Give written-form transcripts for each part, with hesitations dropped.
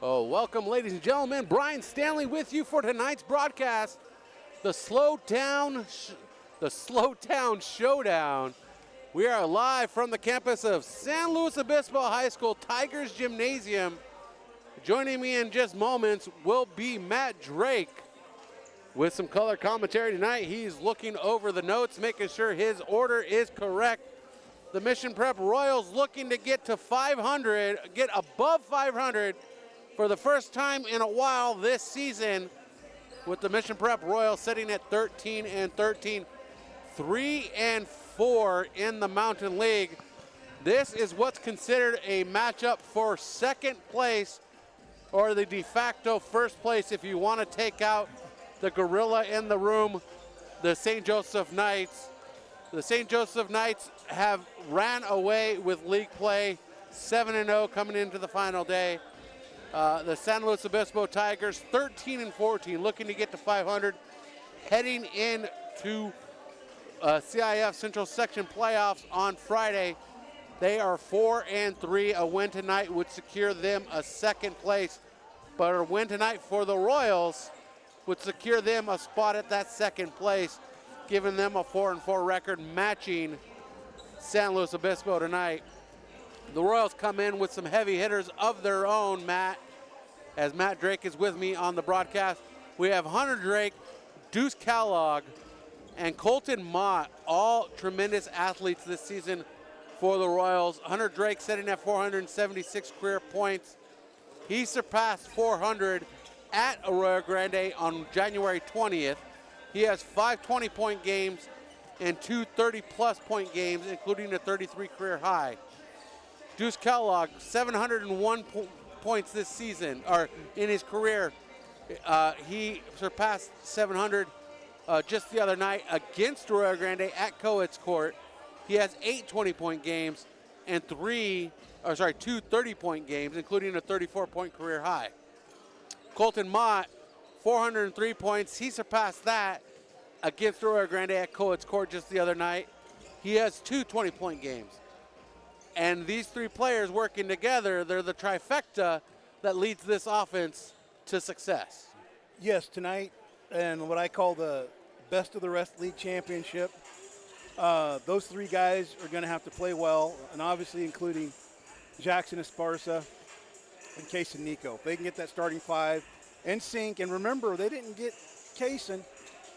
Oh, welcome, ladies and gentlemen. Brian Stanley with you for tonight's broadcast. The SLO-Town Showdown. We are live from the campus of San Luis Obispo High School Tigers Gymnasium. Joining me in just moments will be Matt Drake with some color commentary tonight. He's looking over the notes, making sure his order is correct. The Mission Prep Royals looking to get to 500, get above 500 for the first time in a while this season, with the Mission Prep Royals sitting at 13-13, 3-4 in the Mountain League. This is what's considered a matchup for second place, or the de facto first place if you want to take out the gorilla in the room, the St. Joseph Knights. The St. Joseph Knights have ran away with league play, 7-0 coming into the final day. The San Luis Obispo Tigers, 13-14, looking to get to 500, heading into CIF Central Section playoffs on Friday. They are 4-3. A win tonight would secure them a second place, but a win tonight for the Royals would secure them a spot at that second place, giving them a 4-4 record, matching San Luis Obispo tonight. The Royals come in with some heavy hitters of their own, Matt, as Matt Drake is with me on the broadcast. We have Hunter Drake, Deuce Kellogg, and Colton Mott, all tremendous athletes this season for the Royals. Hunter Drake sitting at 476 career points. He surpassed 400 at Arroyo Grande on January 20th. He has 5 20-point games and 2 30-plus point games, including a 33 career high. Deuce Kellogg, 701 points this season, or in his career. He surpassed 700 just the other night against Arroyo Grande at Coed's Court. He has 8 20-point games and 2 30-point games, including a 34-point career high. Colton Mott, 403 points. He surpassed that against Arroyo Grande at Coed's Court just the other night. He has 2 20-point games. And these three players working together, they're the trifecta that leads this offense to success. Yes, tonight, and what I call the best of the rest league championship, those three guys are going to have to play well, and obviously including Jackson Esparza and Kaysen Nico. If they can get that starting five in sync, and remember, they didn't get Kaysen,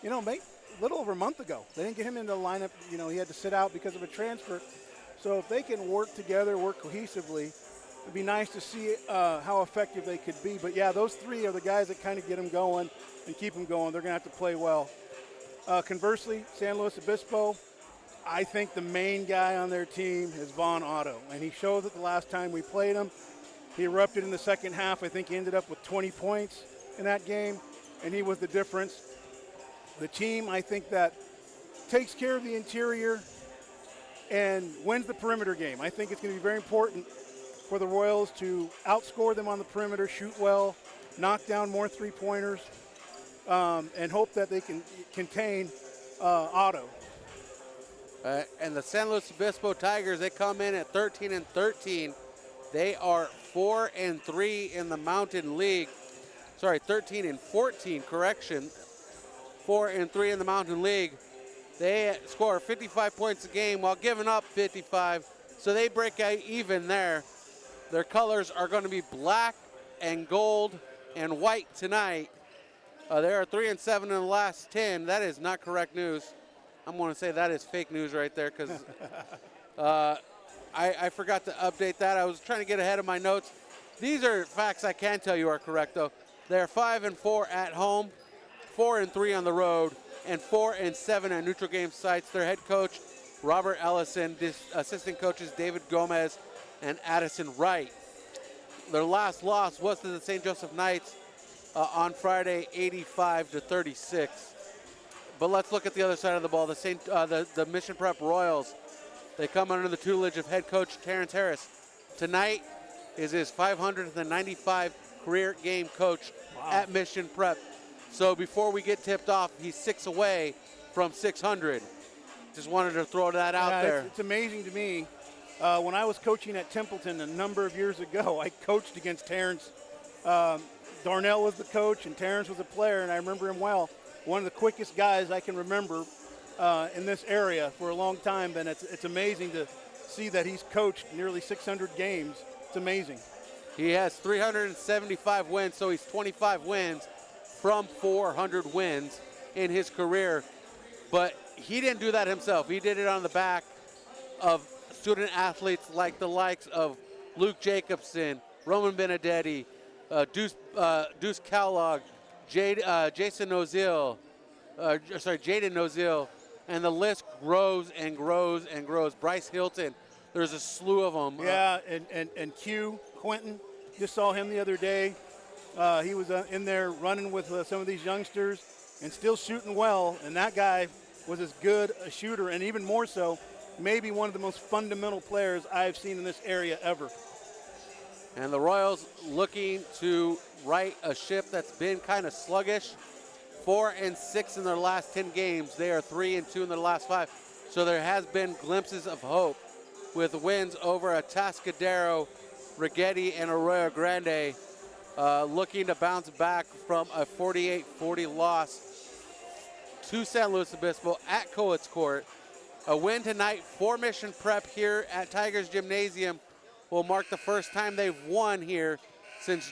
a little over a month ago. They didn't get him into the lineup. He had to sit out because of a transfer. So if they can work together, work cohesively, it'd be nice to see how effective they could be. But, yeah, those three are the guys that kind of get them going and keep them going. They're going to have to play well. Conversely, San Luis Obispo, I think the main guy on their team is Vaughn Otto. And he showed that the last time we played him. He erupted in the second half. I think he ended up with 20 points in that game, and he was the difference. The team, I think, that takes care of the interior and wins the perimeter game. I think it's going to be very important for the Royals to outscore them on the perimeter, shoot well, knock down more three-pointers, and hope that they can contain Otto. And the San Luis Obispo Tigers, they come in at 13-13. They are 4-3 in the Mountain League. 13-14, correction. 4-3 in the Mountain League. They score 55 points a game while giving up 55, so they break out even there. Their colors are going to be black and gold and white tonight. They are 3-7 in the last 10. That is not correct news. I'm going to say that is fake news right there, because I forgot to update that. I was trying to get ahead of my notes. These are facts I can tell you are correct, though. They're 5-4 at home, 4-3 on the road, and 4-7 at neutral game sites. Their head coach, Robert Ellison, assistant coaches David Gomez and Addison Wright. Their last loss was to the St. Joseph Knights on Friday, 85-36. But let's look at the other side of the ball. The Mission Prep Royals, they come under the tutelage of head coach Terrence Harris. Tonight is his 595 career game coach at Mission Prep. So before we get tipped off, he's 6 away from 600. Just wanted to throw that out there. It's amazing to me. When I was coaching at Templeton a number of years ago, I coached against Terrence Darnell was the coach and Terrence was a player, and I remember him well. One of the quickest guys I can remember in this area for a long time. And it's amazing to see that he's coached nearly 600 games. It's amazing. He has 375 wins, so he's 25 wins from 400 wins in his career. But he didn't do that himself. He did it on the back of student athletes like the likes of Luke Jacobson, Roman Benedetti, Deuce Kellogg, Jaden Nozil, and the list grows and grows and grows. Bryce Hilton, there's a slew of them. Yeah, and Quentin, just saw him the other day. He was in there running with some of these youngsters and still shooting well, and that guy was as good a shooter, and even more so, maybe one of the most fundamental players I've seen in this area ever. And the Royals looking to right a ship that's been kind of sluggish. 4-6 in their last 10 games. They are 3-2 in their last 5. So there has been glimpses of hope with wins over Atascadero, Rigetti, and Arroyo Grande, looking to bounce back from a 48-40 loss to San Luis Obispo at Coates Court. A win tonight for Mission Prep here at Tigers Gymnasium will mark the first time they've won here since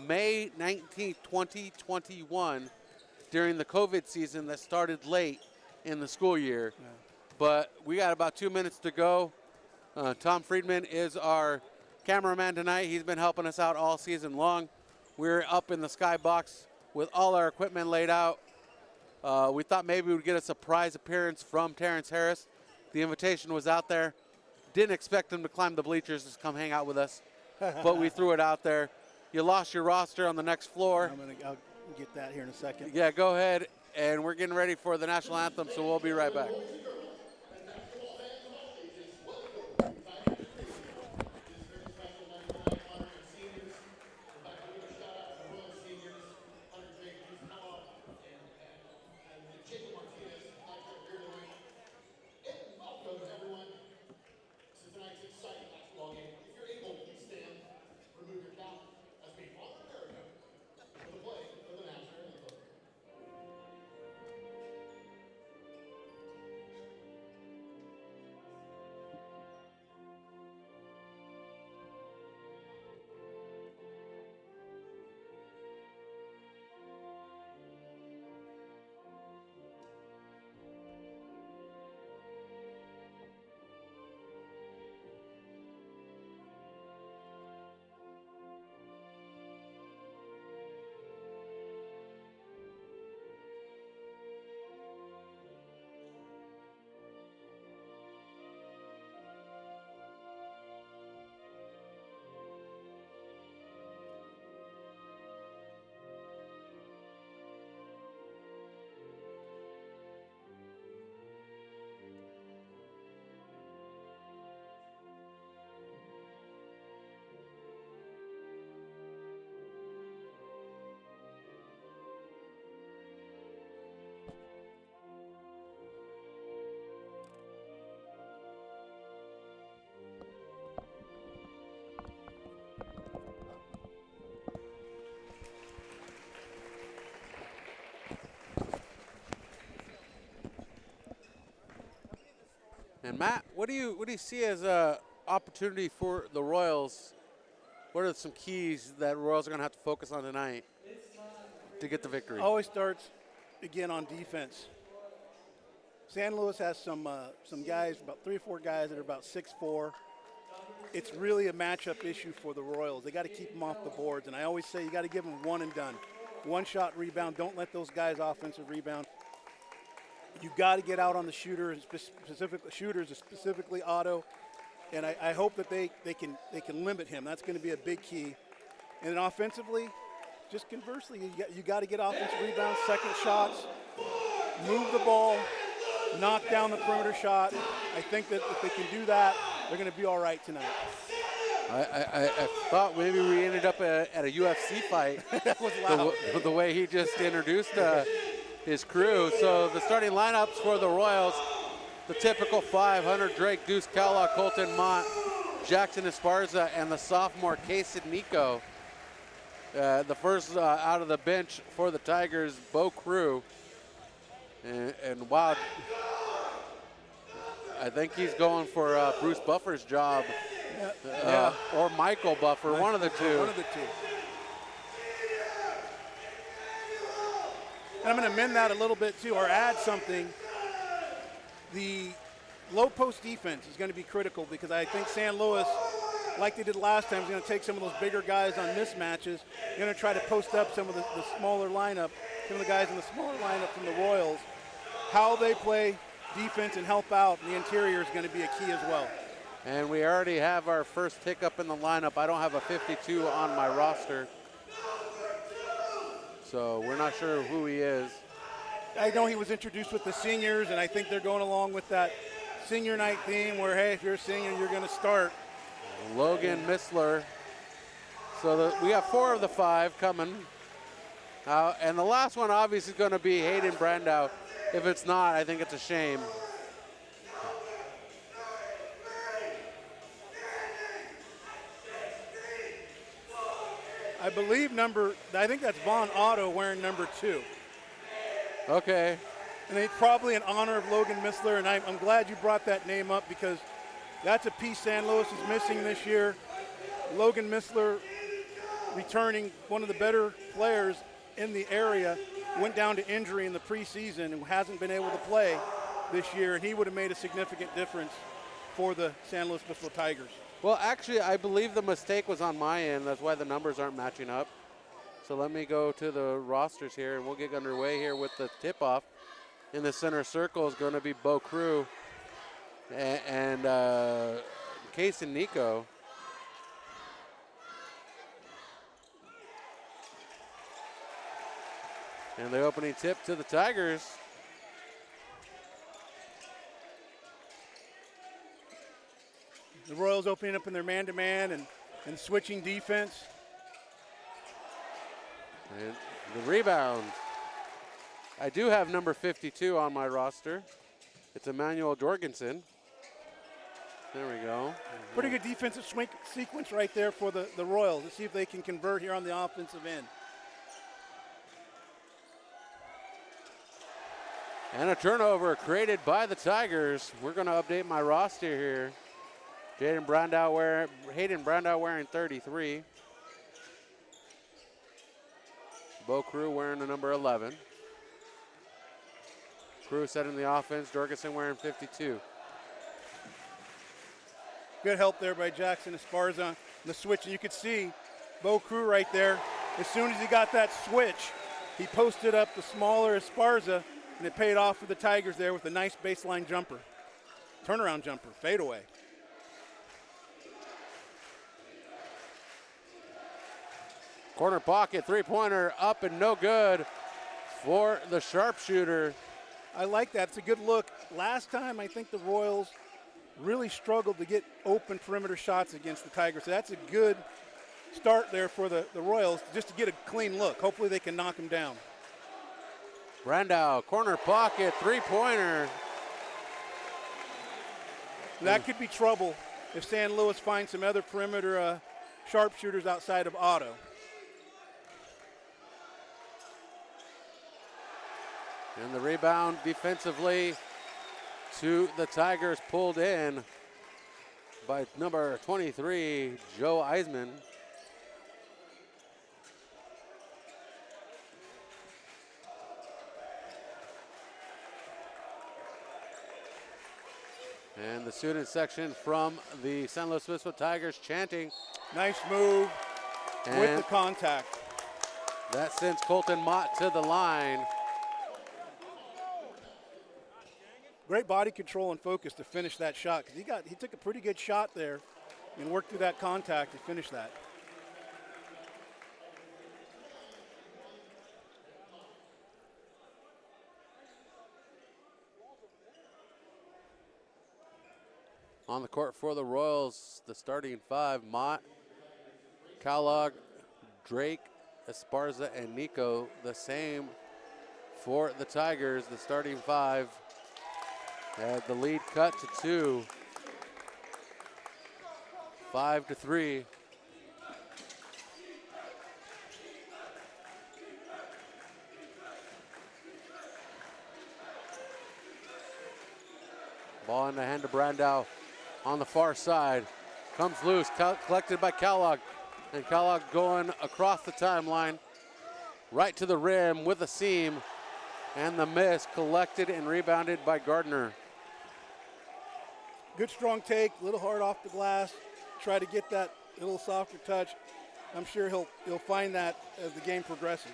May 19, 2021, during the COVID season that started late in the school year. Yeah. But we got about 2 minutes to go. Tom Friedman is our cameraman tonight. He's been helping us out all season long. We're up in the skybox with all our equipment laid out. We thought maybe we'd get a surprise appearance from Terrence Harris. The invitation was out there. Didn't expect him to climb the bleachers to come hang out with us, but we threw it out there. You lost your roster on the next floor. I'll get that here in a second. Yeah, go ahead, and we're getting ready for the national anthem, so we'll be right back. And Matt, what do you see as a opportunity for the Royals? What are some keys that Royals are going to have to focus on tonight to get the victory? Always starts again on defense. San Luis has some guys, about 3 or 4 guys that are about 6'4". It's really a matchup issue for the Royals. They got to keep them off the boards, and I always say you got to give them one and done. One shot rebound. Don't let those guys offensive rebound. You got to get out on the shooter, specifically Otto, and I hope that they can limit him. That's going to be a big key. And then offensively, just conversely, you got to get offensive rebounds, second shots, move the ball, knock down the perimeter shot. I think that if they can do that, they're going to be all right tonight. I thought maybe we ended up at a UFC fight. That was loud. The way he just introduced his crew. So the starting lineups for the Royals, the typical 5: Hunter Drake, Deuce Kellogg, Colton Mott, Jackson Esparza, and the sophomore Kaysen Nico. The first out of the bench for the Tigers, Bo Crew. And wow, I think he's going for Bruce Buffer's job. Or Michael Buffer, one of the two. One of the two. And I'm going to amend that a little bit too, or add something. The low post defense is going to be critical because I think San Luis, like they did last time, is going to take some of those bigger guys on mismatches. They're going to try to post up some of the smaller lineup, some of the guys in the smaller lineup from the Royals. How they play defense and help out in the interior is going to be a key as well. And we already have our first hiccup in the lineup. I don't have a 52 on my roster, so we're not sure who he is. I know he was introduced with the seniors, and I think they're going along with that senior night theme where, hey, if you're a senior, you're going to start. Logan Missler. So we have 4 of the 5 coming. And the last one obviously is going to be Hayden Brandow. If it's not, I think it's a shame. I believe I think that's Vaughn Otto wearing number 2. Okay. And it's probably in honor of Logan Missler, and I'm glad you brought that name up because that's a piece San Luis is missing this year. Logan Missler, returning one of the better players in the area, went down to injury in the preseason and hasn't been able to play this year, and he would have made a significant difference for the San Luis Obispo Tigers. Well, actually, I believe the mistake was on my end. That's why the numbers aren't matching up. So let me go to the rosters here, and we'll get underway here with the tip-off. In the center circle is going to be Bo Crew and Case and Nico. And the opening tip to the Tigers. The Royals opening up in their man-to-man and switching defense. And the rebound. I do have number 52 on my roster. It's Emmanuel Jorgensen. There we go. Pretty good defensive sequence right there for the Royals. Let's see if they can convert here on the offensive end. And a turnover created by the Tigers. We're going to update my roster here. Hayden Brandow wearing 33. Bo Crew wearing the number 11. Crew setting the offense. Jorgensen wearing 52. Good help there by Jackson Esparza on the switch. And you could see Bo Crew right there. As soon as he got that switch, he posted up the smaller Esparza, and it paid off for the Tigers there with a nice baseline jumper. Turnaround jumper, fadeaway. Corner pocket, three-pointer up and no good for the sharpshooter. I like that. It's a good look. Last time, I think the Royals really struggled to get open perimeter shots against the Tigers. So that's a good start there for the Royals just to get a clean look. Hopefully they can knock them down. Brandow, corner pocket, three-pointer. That could be trouble if San Luis finds some other perimeter sharpshooters outside of Otto. And the rebound defensively to the Tigers, pulled in by number 23, Joe Eisman. And the student section from the San Luis Obispo Tigers chanting. Nice move And with the contact. that sends Colton Mott to the line. Great body control and focus to finish that shot because he took a pretty good shot there and worked through that contact to finish that. On the court for the Royals, the starting 5, Mott, Kellogg, Drake, Esparza, and Nico. The same for the Tigers, the starting 5. Had the lead cut to 2. 5-3. Ball in the hand of Brandow on the far side. Comes loose, collected by Kellogg. And Kellogg going across the timeline, right to the rim with a seam. And the miss collected and rebounded by Gardner. Good strong take, a little hard off the glass. Try to get that a little softer touch. I'm sure he'll find that as the game progresses.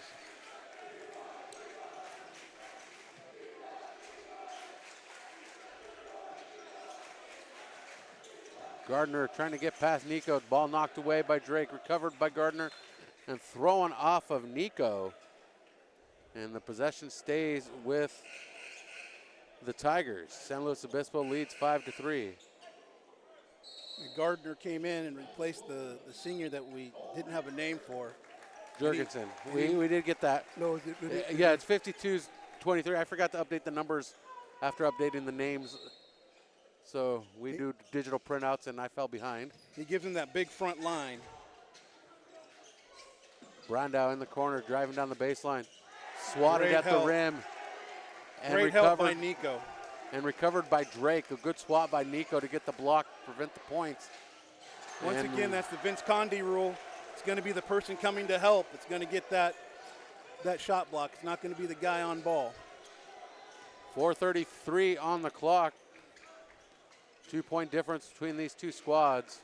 Gardner trying to get past Nico. Ball knocked away by Drake, recovered by Gardner, and thrown off of Nico. And the possession stays with the Tigers. San Luis Obispo leads 5-3. Gardner came in and replaced the senior that we didn't have a name for. Jurgensen. We did get that. No, yeah, it's 52-23. I forgot to update the numbers after updating the names. So we do digital printouts, and I fell behind. He gives him that big front line. Brandow in the corner, driving down the baseline. Swatted Great at help. the rim. And Great help by Nico. And recovered by Drake. A good swat by Nico to get the block, prevent the points. Once again, that's the Vince Condi rule. It's going to be the person coming to help. It's going to get that shot block. It's not going to be the guy on ball. 4:33 on the clock. 2-point difference between these two squads.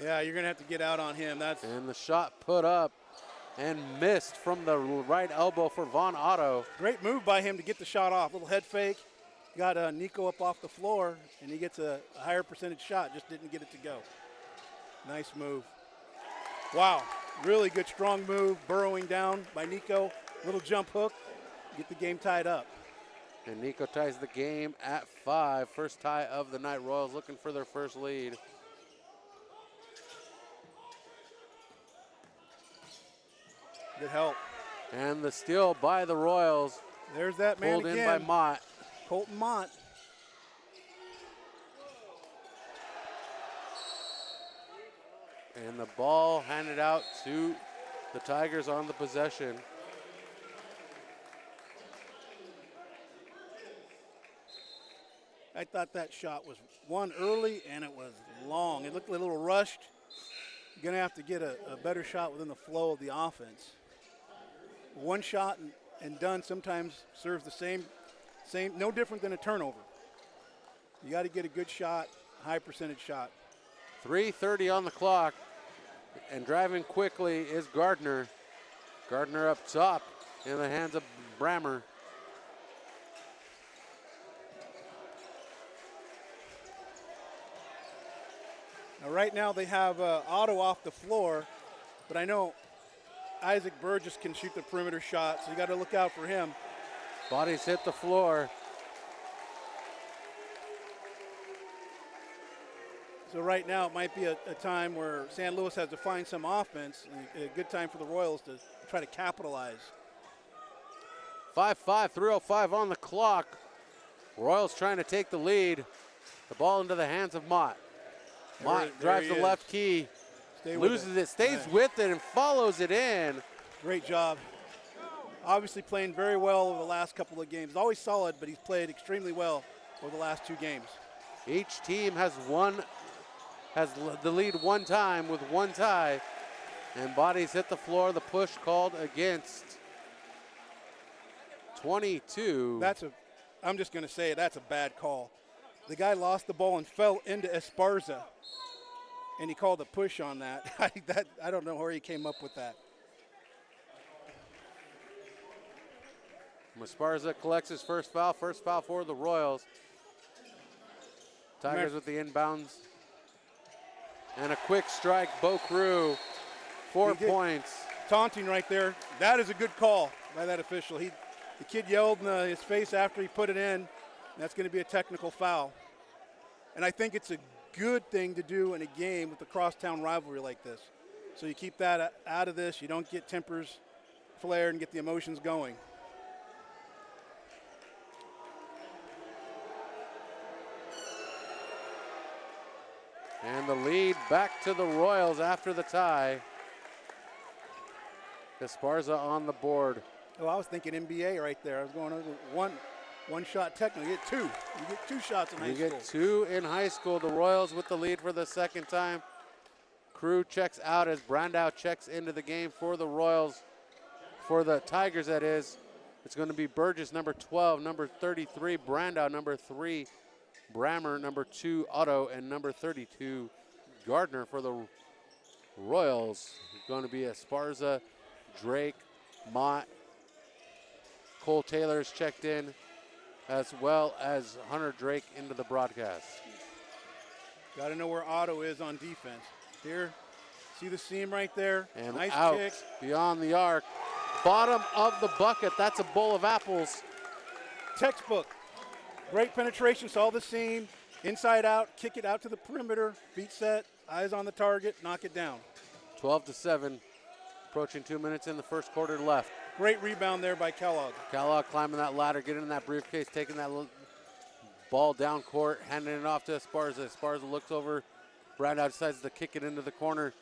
Yeah, you're going to have to get out on him. And the shot put up and missed from the right elbow for Von Otto. Great move by him to get the shot off. Little head fake. Got Nico up off the floor, and he gets a higher percentage shot. Just didn't get it to go. Nice move. Wow, really good strong move. Burrowing down by Nico. Little jump hook. Get the game tied up. And Nico ties the game at 5. First tie of the night. Royals looking for their first lead. Good help. And the steal by the Royals. There's that man pulled again. in by Mott. Colton Mott. And the ball handed out to the Tigers on the possession. I thought that shot was one early and it was long. It looked a little rushed. You're going to have to get a better shot within the flow of the offense. One shot and done sometimes serves the same, no different than a turnover. You got to get a good shot, high percentage shot. 3:30 on the clock, and driving quickly is Gardner. Gardner up top in the hands of Brammer. Now right now they have Otto off the floor, but I know Isaac Burgess can shoot the perimeter shot, so you got to look out for him. Bodies hit the floor. So right now it might be a time where San Luis has to find some offense, and a good time for the Royals to try to capitalize. 5-5, 3:05 on the clock. Royals trying to take the lead. The ball into the hands of Mott. Mott drives the left key, loses it, stays with it, and follows it in. Great job. Obviously playing very well over the last couple of games. Always solid, but he's played extremely well over the last 2 games. Each team has the lead one time with one tie, and bodies hit the floor. The push called against 22. I'm just going to say that's a bad call. The guy lost the ball and fell into Esparza, and he called a push on that. I don't know where he came up with that. Esparza collects his first foul for the Royals. Tigers with the inbounds. And a quick strike, Bo Crew, 4 points. Taunting right there. That is a good call by that official. The kid yelled in his face after he put it in. That's going to be a technical foul. And I think it's a good thing to do in a game with a crosstown rivalry like this. So you keep that out of this. You don't get tempers flared and get the emotions going. And the lead back to the Royals after the tie. Esparza on the board. Oh, I was thinking NBA right there. I was going over one shot technically. You get two. You get 2 shots in high school. You get 2 in high school. The Royals with the lead for the second time. Crew checks out as Brandow checks into the game for the Royals. For the Tigers, that is. It's going to be Burgess, number 12, number 33, Brandow, number 3, Brammer, number 2, Otto, and number 32, Gardner for the Royals. Going to be Esparza, Drake, Mott, Cole Taylor's checked in, as well as Hunter Drake into the broadcast. Got to know where Otto is on defense. Here, see the seam right there? And nice out kick. Beyond the arc. Bottom of the bucket. That's a bowl of apples. Textbook. Great penetration. Saw the seam. Inside out. Kick it out to the perimeter. Feet set. Eyes on the target. Knock it down. 12-7. Approaching 2 minutes in the first quarter left. Great rebound there by Kellogg. Kellogg climbing that ladder, getting in that briefcase, taking that ball down court, handing it off to Esparza. Esparza looks over. Brandow decides to kick it into the corner.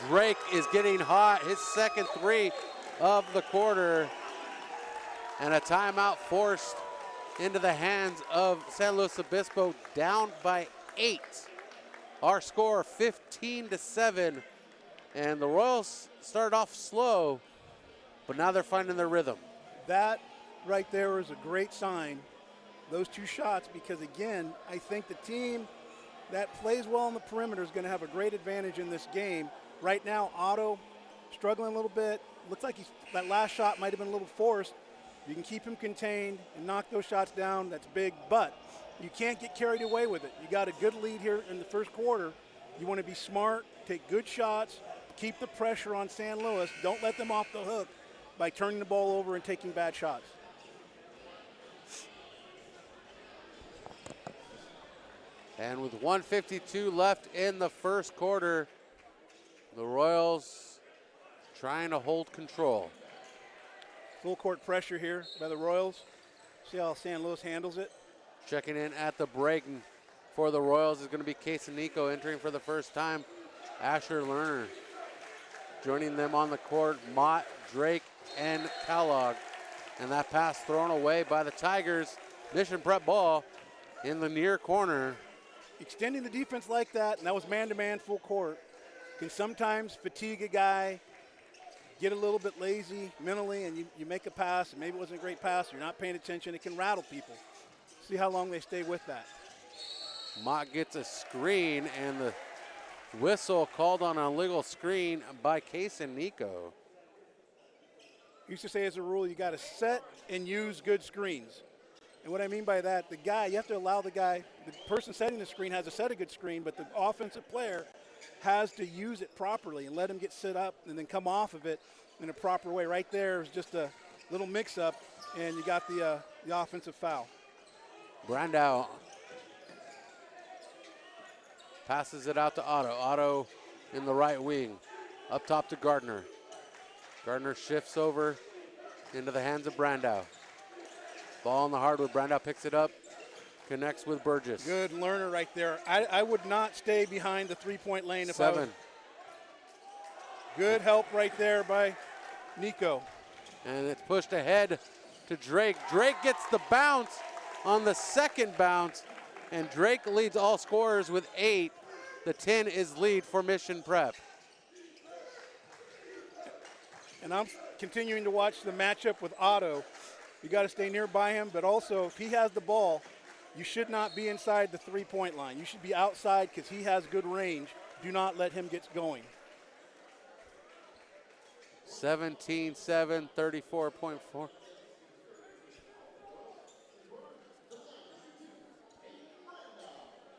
Drake is getting hot. His second 3 of the quarter. And a timeout forced into the hands of San Luis Obispo, down by 8. Our score 15-7. And the Royals started off slow, but now they're finding their rhythm. That right there is a great sign, those 2 shots, because again, I think the team that plays well on the perimeter is going to have a great advantage in this game. Right now, Otto struggling a little bit. Looks like that last shot might have been a little forced. You can keep him contained and knock those shots down. That's big, but you can't get carried away with it. You got a good lead here in the first quarter. You want to be smart, take good shots, keep the pressure on San Luis. Don't let them off the hook by turning the ball over and taking bad shots. And with 1:52 left in the first quarter, the Royals trying to hold control. Full court pressure here by the Royals. See how San Luis handles it. Checking in at the break for the Royals is going to be Casey Nico entering for the first time. Asher Lerner joining them on the court. Mott, Drake, and Kellogg. And that pass thrown away by the Tigers. Mission Prep ball in the near corner. Extending the defense like that, and that was man-to-man full court, can sometimes fatigue a guy, get a little bit lazy mentally, and you make a pass, and maybe it wasn't a great pass, you're not paying attention, it can rattle people. See how long they stay with that. Mott gets a screen, and the whistle called on an illegal screen by Case and Nico. Used to say as a rule, you got to set and use good screens. And what I mean by that, the guy, you have to allow the person setting the screen has to set a good screen, but the offensive player has to use it properly and let him get set up and then come off of it in a proper way. Right there is just a little mix-up, and you got the offensive foul. Brandow passes it out to Otto. Otto in the right wing. Up top to Gardner. Gardner shifts over into the hands of Brandow. Ball on the hardwood. Brandow picks it up. Connects with Burgess. Good learner right there. I would not stay behind the three-point lane if 7. I was. Good help right there by Nico. And it's pushed ahead to Drake. Drake gets the bounce on the second bounce, and Drake leads all scorers with 8. The 10 is lead for Mission Prep. And I'm continuing to watch the matchup with Otto. You got to stay nearby him, but also if he has the ball, you should not be inside the three-point line. You should be outside because he has good range. Do not let him get going. 17-7, 34.4.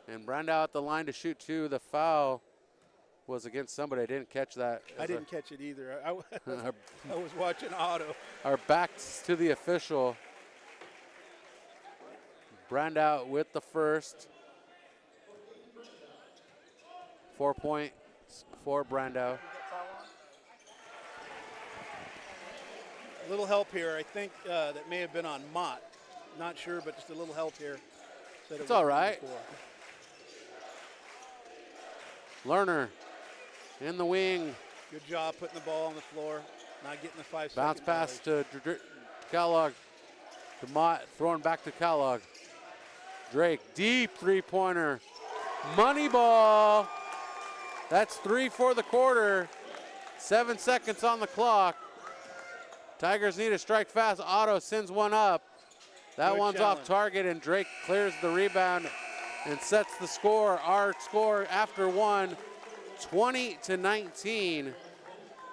And Brandow at the line to shoot 2. The foul was against somebody. I didn't catch that. I didn't catch it either. I was watching Otto. Our backs to the official. Brandow with the first. 4 points for Brandow. A little help here. I think that may have been on Mott. Not sure, but just a little help here. It's all right. Lerner in the wing. Good job putting the ball on the floor, not getting the 5 second Bounce pass violation. to Kellogg. DeMott throwing back to Kellogg. Drake, deep three-pointer. Money ball. That's 3 for the quarter. 7 seconds on the clock. Tigers need to strike fast. Otto sends one up. That Good one's challenge. off target, and Drake clears the rebound and sets the score. Our score after one, 20-19.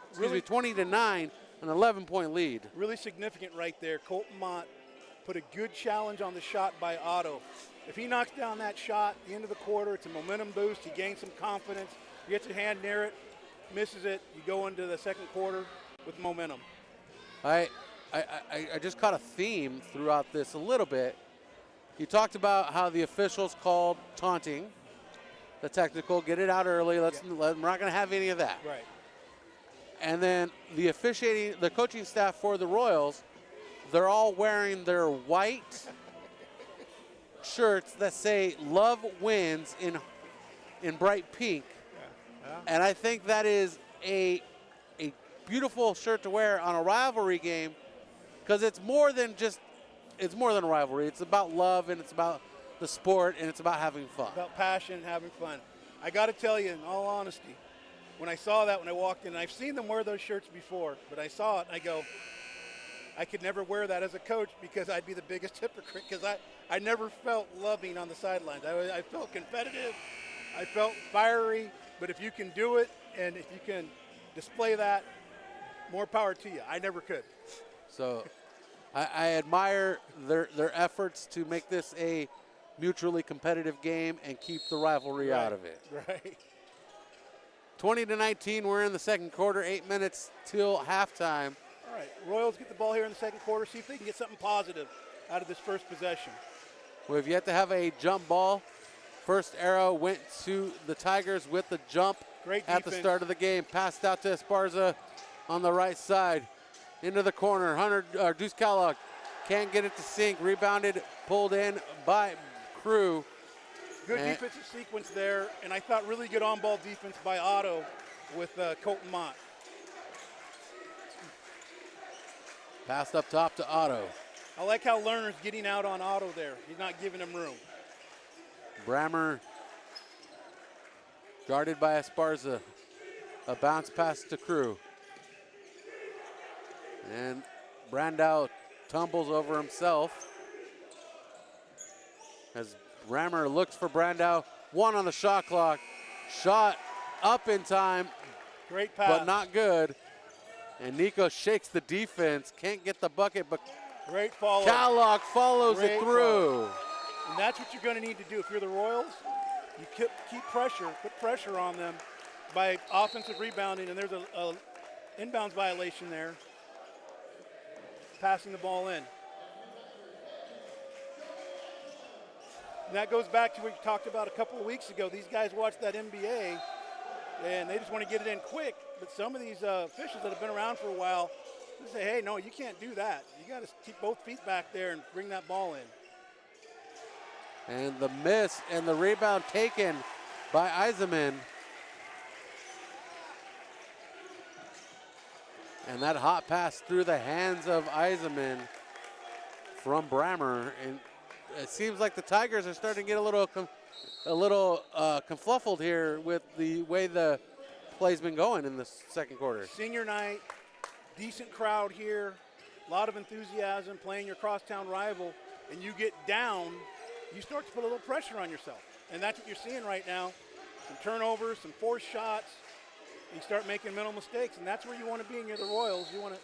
Excuse me, 20-9, an 11-point lead. Really significant right there. Colton Mott put a good challenge on the shot by Otto. If he knocks down that shot at the end of the quarter, it's a momentum boost. He gains some confidence. He gets a hand near it, misses it. You go into the second quarter with momentum. I just caught a theme throughout this a little bit. You talked about how the officials called taunting, the technical, get it out early. We're not going to have any of that. Right. And then the officiating, the coaching staff for the Royals, they're all wearing their white shirts that say "Love Wins" in bright pink. Yeah. And I think that is a beautiful shirt to wear on a rivalry game, because it's more than a rivalry. It's about love, and it's about the sport, and it's about having fun. About passion and having fun. I got to tell you, in all honesty, when I saw that when I walked in, and I've seen them wear those shirts before, but I saw it and I go, I could never wear that as a coach because I'd be the biggest hypocrite, because I never felt loving on the sidelines. I felt competitive. I felt fiery. But if you can do it and if you can display that, more power to you. I never could. So I admire their efforts to make this a mutually competitive game and keep the rivalry out of it. Right. 20-19, we're in the second quarter, 8 minutes till halftime. All right, Royals get the ball here in the second quarter, see if they can get something positive out of this first possession. We've yet to have a jump ball. First arrow went to the Tigers with the jump Great at the defense. start of the game. Passed out to Esparza on the right side. Into the corner, Deuce Kellogg can't get it to sink. Rebounded, pulled in by Crew. Good defensive sequence there, and I thought really good on-ball defense by Otto with Colton Mott. Passed up top to Otto. I like how Lerner's getting out on Otto there. He's not giving him room. Brammer guarded by Esparza. A bounce pass to Crew. And Brandow tumbles over himself as Brammer looks for Brandow. One on the shot clock. Shot up in time, Great pass. but not good. And Nico shakes the defense. Can't get the bucket, but Great follow. Kellogg follows it Great through. And that's what you're going to need to do. If you're the Royals, you keep pressure, put pressure on them by offensive rebounding, and there's a inbounds violation there. Passing the ball in. And that goes back to what you talked about a couple of weeks ago. These guys watch that NBA, and they just want to get it in quick. But some of these officials that have been around for a while, they say, hey, no, you can't do that. You got to keep both feet back there and bring that ball in. And the miss and the rebound taken by Eisenman. And that hot pass through the hands of Eisenman from Brammer. And it seems like the Tigers are starting to get a little confluffled here with the way the play's been going in the second quarter. Senior night, decent crowd here, a lot of enthusiasm playing your crosstown rival, and you get down, you start to put a little pressure on yourself. And that's what you're seeing right now. Some turnovers, some forced shots. You start making mental mistakes, and that's where you want to be, and you're the Royals. You want to.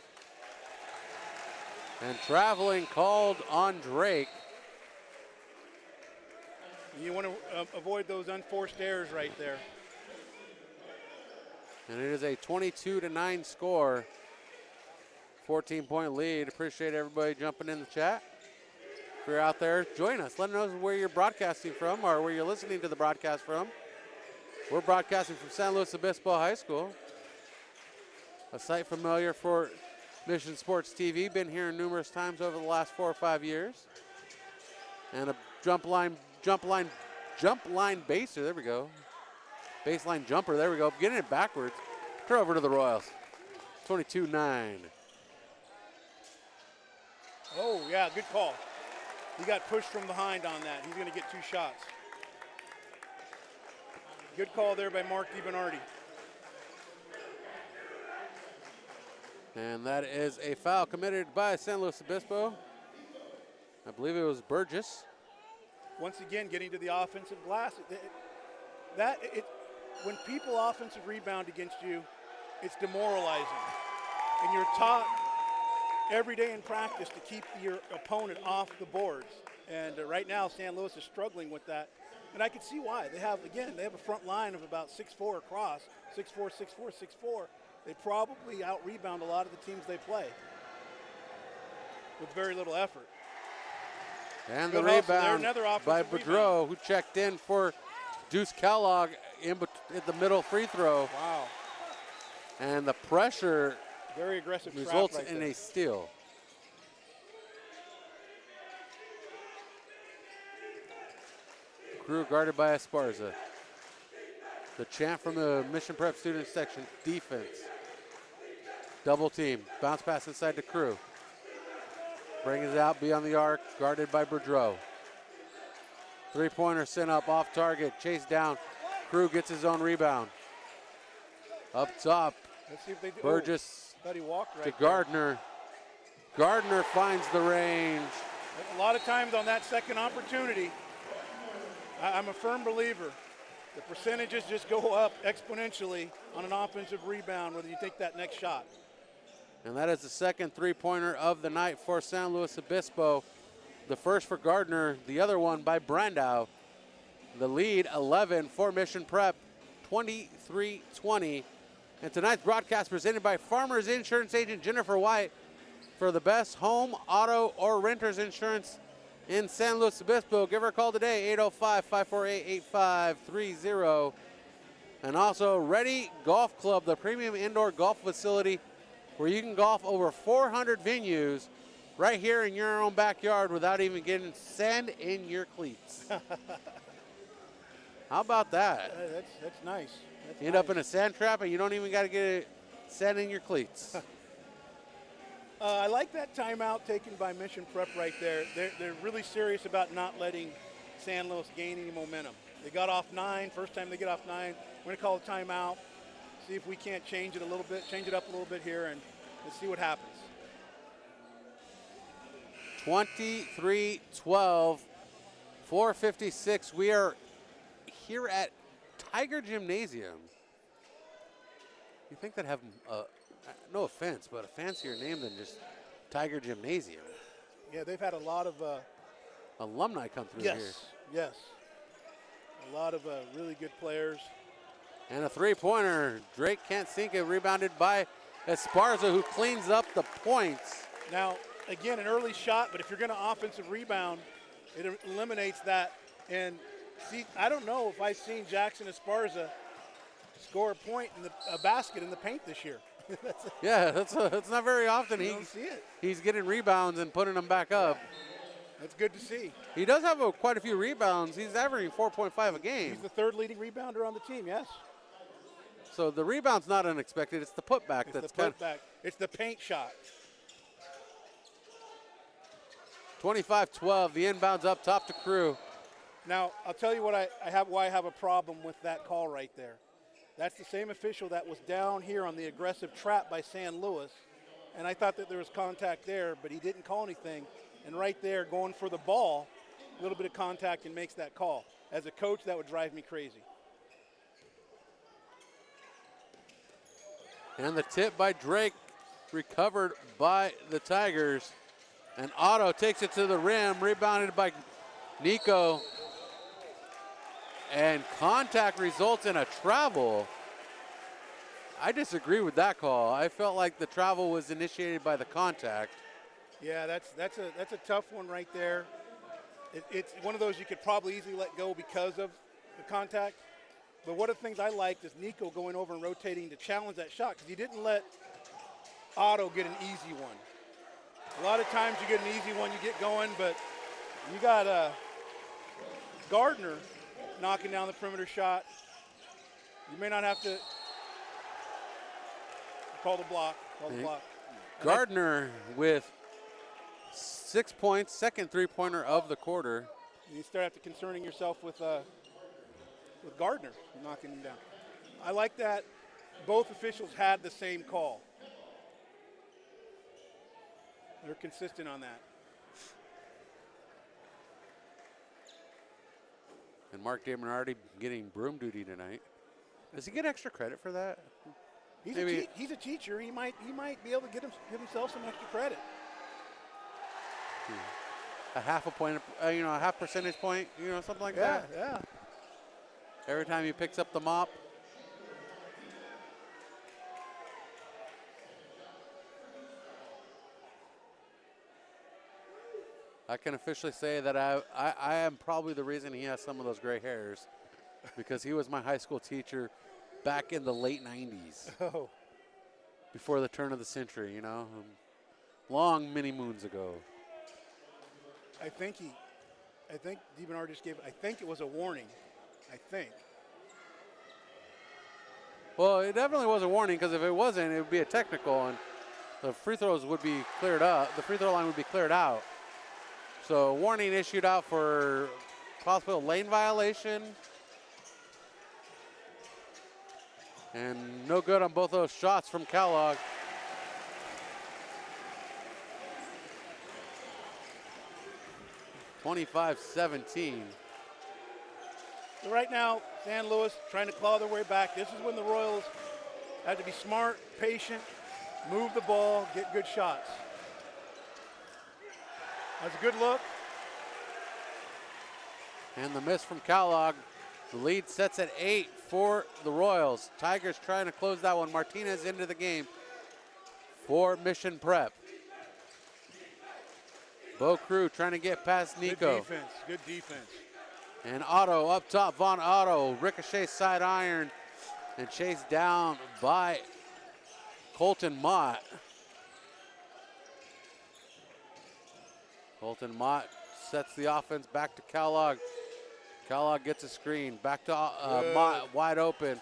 And traveling called on Drake. You want to avoid those unforced errors right there. And it is a 22-9 score. 14-point lead. Appreciate everybody jumping in the chat. If you're out there, join us. Let us know where you're broadcasting from or where you're listening to the broadcast from. We're broadcasting from San Luis Obispo High School, a site familiar for Mission Sports TV. Been here numerous times over the last 4 or 5 years. And a jump line baser. There we go. Baseline jumper. There we go. Getting it backwards. Turn over to the Royals. 22-9. Oh, yeah, good call. He got pushed from behind on that. He's going to get 2 shots. Good call there by Mark DiBernardi. And that is a foul committed by San Luis Obispo. I believe it was Burgess. Once again, getting to the offensive glass. When people offensive rebound against you, it's demoralizing. And you're taught every day in practice to keep your opponent off the boards. And right now, San Luis is struggling with that. And I can see why. They have a front line of about 6'4" across, 6'4", 6'4", 6'4". They probably out-rebound a lot of the teams they play with very little effort. And Good the rebound by rebound. Boudreau, who checked in for Deuce Kellogg at the middle free throw. Wow. And the pressure very aggressive results trap right in there. a steal. Crew guarded by Esparza. The chant from the Mission Prep student section, defense. Double team, bounce pass inside the Crew. Brings it out beyond the arc, guarded by Boudreau. Three-pointer sent up off target, chased down. Crew gets his own rebound. Up top, Let's see if they do. Burgess Thought he walked right to there. Gardner. Gardner finds the range. A lot of times on that second opportunity, I'm a firm believer. The percentages just go up exponentially on an offensive rebound whether you take that next shot. And that is the second three-pointer of the night for San Luis Obispo. The first for Gardner, the other one by Brandau. The lead, 11 for Mission Prep, 23-20. And tonight's broadcast presented by Farmers Insurance Agent Jennifer White for the best home, auto, or renter's insurance in San Luis Obispo. Give her a call today, 805-548-8530. And also Ready Golf Club, the premium indoor golf facility where you can golf over 400 venues right here in your own backyard without even getting sand in your cleats. How about that? That's nice. You end up in a sand trap and you don't even got to get sand in your cleats. I like that timeout taken by Mission Prep right there. They're really serious about not letting San Luis gain any momentum. They got off 9. First time they get off 9, we're going to call a timeout. See if we can't change it up a little bit here, and let's see what happens. 23-12, 4:56. We are here at Tiger Gymnasium. You think they'd have, no offense, but a fancier name than just Tiger Gymnasium. Yeah, they've had a lot of alumni come through here. Yes. A lot of really good players. And a three-pointer. Drake can't sink it. Rebounded by Esparza, who cleans up the points. Now, again, an early shot, but if you're going to offensive rebound, it eliminates that. And see, I don't know if I've seen Jackson Esparza score a point in a basket in the paint this year. That's not very often. You don't see it. He's getting rebounds and putting them back up. That's good to see. He does have quite a few rebounds. He's averaging 4.5 a game. He's the third leading rebounder on the team, yes. So the rebound's not unexpected. It's the putback It's the putback. It's the paint shot. 25-12. The inbounds up top to Crew. Now, I'll tell you what why I have a problem with that call right there. That's the same official that was down here on the aggressive trap by San Luis, and I thought that there was contact there, but he didn't call anything. And right there, going for the ball, a little bit of contact and makes that call. As a coach, that would drive me crazy. And the tip by Drake, recovered by the Tigers. And Otto takes it to the rim, rebounded by Nico. And contact results in a travel. I disagree with that call. I felt like the travel was initiated by the contact. Yeah, that's a tough one right there. It's one of those you could probably easily let go because of the contact. But one of the things I liked is Nico going over and rotating to challenge that shot because he didn't let Otto get an easy one. A lot of times you get an easy one, you get going, but you got Gardner knocking down the perimeter shot. You may not have to call the block. Call the block. Gardner with 6 points, second three-pointer of the quarter. You start after concerning yourself with Gardner knocking him down. I like that both officials had the same call. They're consistent on that. And Mark DeBernardi getting broom duty tonight. Does he get extra credit for that? He's a teacher. He might be able to give himself some extra credit. A half a point, a half percentage point, something like that. Yeah. Every time he picks up the mop. I can officially say that I am probably the reason he has some of those gray hairs, because he was my high school teacher back in the late 90s. Oh. Before the turn of the century, long many moons ago. I think DeBernard just gave, I think it was a warning. I think. Well, it definitely was a warning, because if it wasn't, it would be a technical, and the free throws would be cleared up. The free throw line would be cleared out. So warning issued out for possible lane violation. And no good on both those shots from Kellogg. (25-17). So right now, San Luis trying to claw their way back. This is when the Royals have to be smart, patient, move the ball, get good shots. That's a good look. And the miss from Kellogg. The lead sets at 8 for the Royals. Tigers trying to close that one. Martinez into the game for Mission Prep. Bo Crew trying to get past Nico. Good defense. And Otto up top, Von Otto, ricochet side iron, and chased down by Colton Mott. Colton Mott sets the offense back to Kellogg. Kellogg gets a screen, back to Mott, wide open.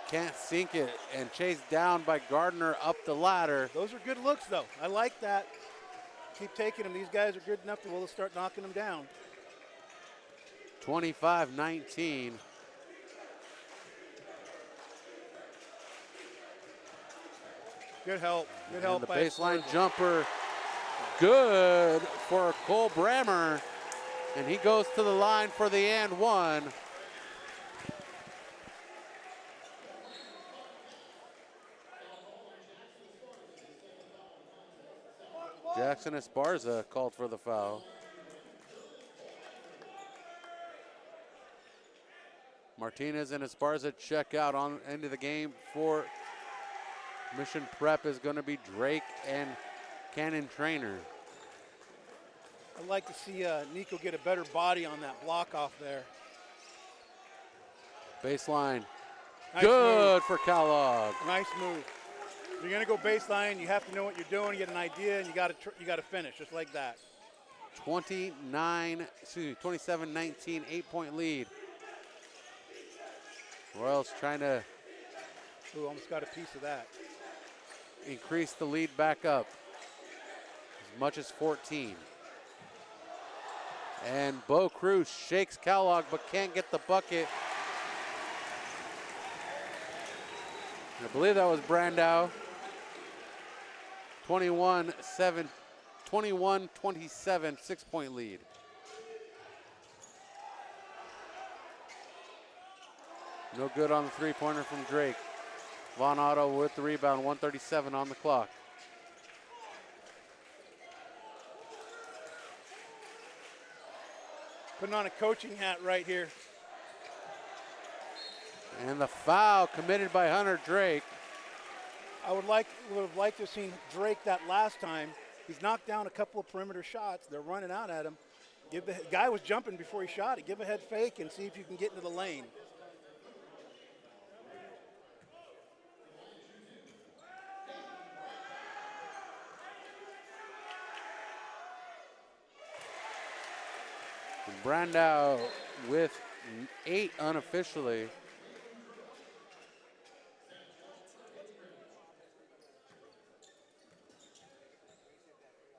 Can't sink it, and chased down by Gardner up the ladder. Those are good looks, though. I like that. Keep taking them. These guys are good enough to we'll start knocking them down. 25-19. Good help. Good help. And the baseline jumper, good for Cole Brammer. And he goes to the line for the and one. Jackson Esparza called for the foul. Martinez and Esparza check out on into the game for Mission Prep is going to be Drake and Cannon Trainer. I'd like to see Nico get a better body on that block off there. Baseline. Nice good move. for Kellogg. Nice move. If you're going to go baseline, you have to know what you're doing, get an idea, and you got to finish just like that. 27-19, 8-point lead. Royals trying to Almost got a piece of that. Increase the lead back up as much as 14. And Bo Cruz shakes Kellogg but can't get the bucket. I believe that was Brandow. 21-27, 6-point lead. No good on the three-pointer from Drake. Von Otto with the rebound, 1:37 on the clock. Putting on a coaching hat right here. And the foul committed by Hunter Drake. I would have liked to have seen Drake that last time. He's knocked down a couple of perimeter shots. They're running out at him. The guy was jumping before he shot it. Give a head fake and see if you can get into the lane. Brandow with 8 unofficially.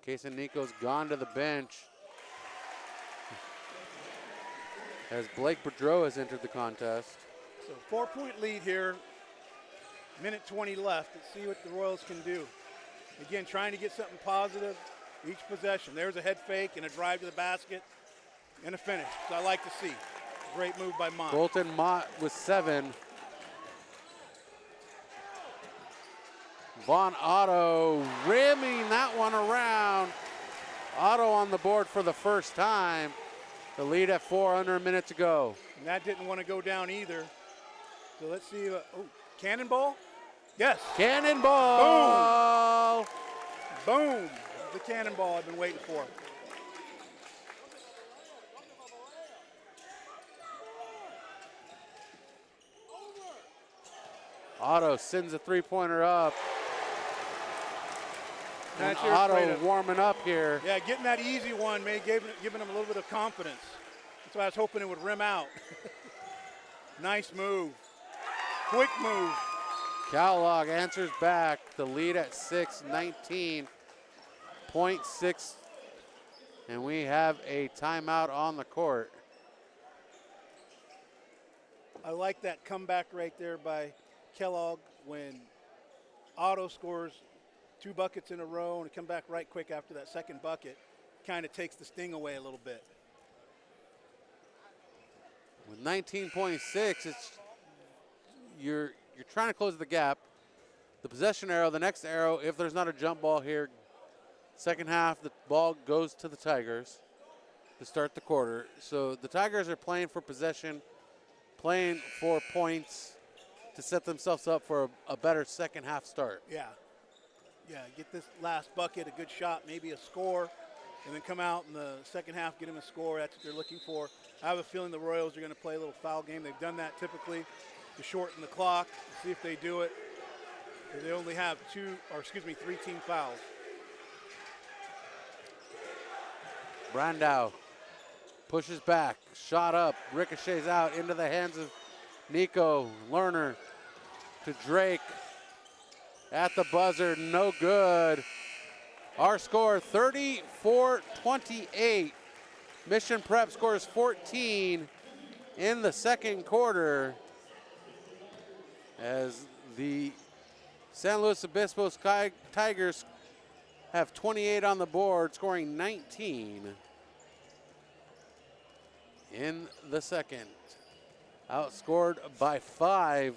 Casey Nico's gone to the bench as Blake Boudreau has entered the contest. So 4-point lead here. Minute 20 left. Let's see what the Royals can do. Again, trying to get something positive each possession. There's a head fake and a drive to the basket and a finish. So I like to see. Great move by Mott. Bolton Mott with 7. Vaughn Otto rimming that one around. Otto on the board for the first time. The lead at 4, under a minute to go. And that didn't want to go down either. So let's see. Oh, cannonball? Yes. Cannonball. Boom. Boom. The cannonball I've been waiting for. Otto sends a three-pointer up. And That's your Otto warming up here. Yeah, getting that easy one may giving him a little bit of confidence. That's why I was hoping it would rim out. Nice move. Quick move. Kellogg answers back. The lead at 6, 19.6. And we have a timeout on the court. I like that comeback right there by Kellogg when Otto scores 2 buckets in a row and come back right quick after that second bucket. Kind of takes the sting away a little bit. With 19.6, you're trying to close the gap. The possession arrow, the next arrow, if there's not a jump ball here, second half, the ball goes to the Tigers to start the quarter. So the Tigers are playing for possession, playing for points to set themselves up for a better second half start. Yeah. Yeah, get this last bucket, a good shot, maybe a score, and then come out in the second half, get them a score. That's what they're looking for. I have a feeling the Royals are going to play a little foul game. They've done that typically to shorten the clock. Let's see if they do it. They only have 3 team fouls. Brandau pushes back, shot up, ricochets out into the hands of Nico. Lerner to Drake. At the buzzer, no good. Our score, 34-28. Mission Prep scores 14 in the second quarter as the San Luis Obispo Tigers have 28 on the board, scoring 19 in the second. Outscored by 5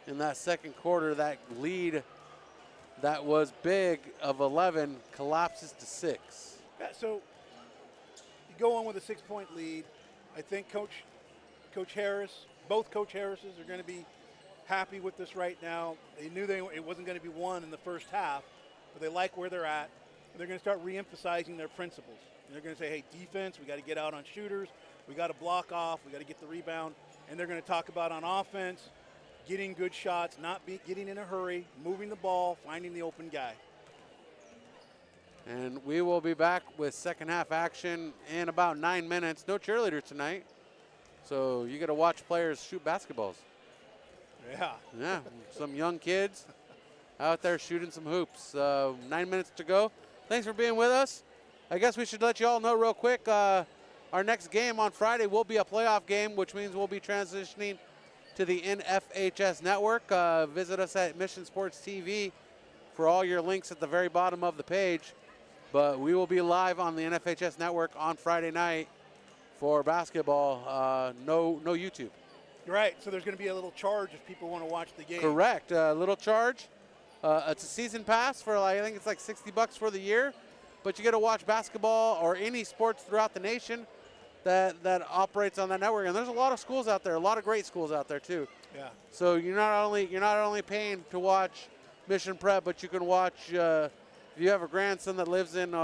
in that second quarter. That lead that was big of 11 collapses to 6. Yeah, so you go on with a 6-point lead. I think Coach Harris, both Coach Harrises are going to be happy with this right now. They knew it wasn't going to be won in the first half, but they like where they're at. And they're going to start re-emphasizing their principles. And they're going to say, hey, defense, we got to get out on shooters. We got to block off. We got to get the rebound. And they're going to talk about on offense, getting good shots, not getting in a hurry, moving the ball, finding the open guy. And we will be back with second half action in about 9 minutes. No cheerleaders tonight, so you got to watch players shoot basketballs. Yeah. Yeah, some young kids out there shooting some hoops. 9 minutes to go. Thanks for being with us. I guess we should let you all know real quick, our next game on Friday will be a playoff game, which means we'll be transitioning to the NFHS network. Visit us at Mission Sports TV for all your links at the very bottom of the page. But we will be live on the NFHS network on Friday night for basketball. No YouTube. Right, so there's going to be a little charge if people want to watch the game. Correct, a little charge. It's a season pass for, I think it's like $60 for the year. But you get to watch basketball or any sports throughout the nation that operates on that network. And there's a lot of schools out there, a lot of great schools out there too. Yeah. So you're not only paying to watch Mission Prep, but you can watch if you have a grandson that lives in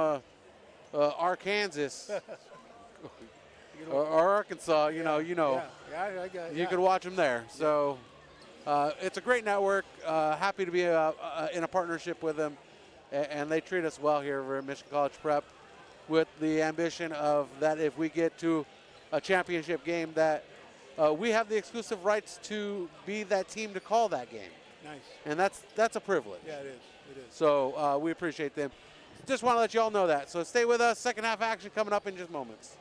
Arkansas or Arkansas, you know. Yeah, I got it. You can watch them there. So it's a great network. Happy to be in a partnership with them, and they treat us well here over at Mission College Prep, with the ambition of that if we get to a championship game, that we have the exclusive rights to be that team to call that game. Nice. And that's a privilege. Yeah, it is. It is. So we appreciate them. just want to let you all know that. So stay with us. Second half action coming up in just moments.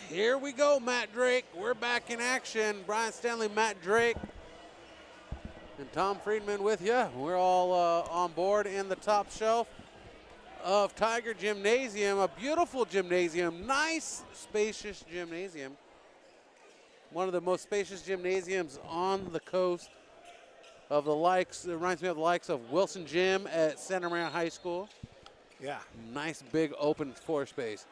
here we go, Matt Drake. We're back in action. Brian Stanley, Matt Drake, and Tom Friedman with you. We're all on board in the top shelf of Tiger Gymnasium, a beautiful gymnasium, nice, spacious gymnasium. One of the most spacious gymnasiums on the coast of the likes, it reminds me of the likes of Wilson Gym at Santa Maria High School. Yeah. Nice big open floor space.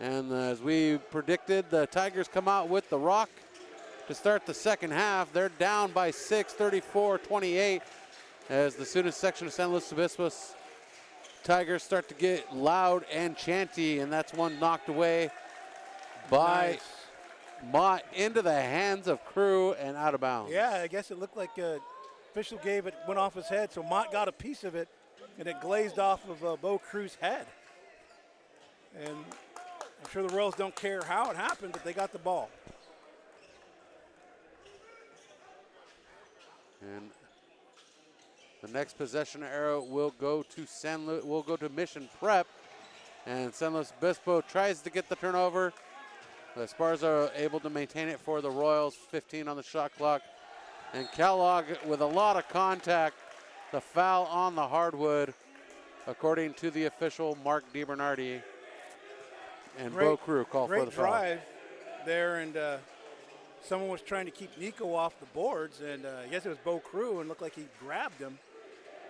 And as we predicted, the Tigers come out with the rock to start the second half. They're down by 6, 34-28, as the student section of San Luis Obispo Tigers start to get loud and chanty, and that's one knocked away by Mott into the hands of Crew and out of bounds. Yeah, I guess it looked like official gave it, went off his head, so Mott got a piece of it, and it glazed off of Bo Crew's head. And I'm sure the Royals don't care how it happened, but they got the ball. And the next possession arrow will go to Mission Prep, and San Luis Obispo tries to get the turnover. The Esparza are able to maintain it for the Royals. 15 on the shot clock, and Kellogg with a lot of contact. The foul on the hardwood, according to the official Mark DiBernardi, and Bo Crew call for the foul. Great drive there, and someone was trying to keep Nico off the boards, and I guess it was Bo Crew, and looked like he grabbed him.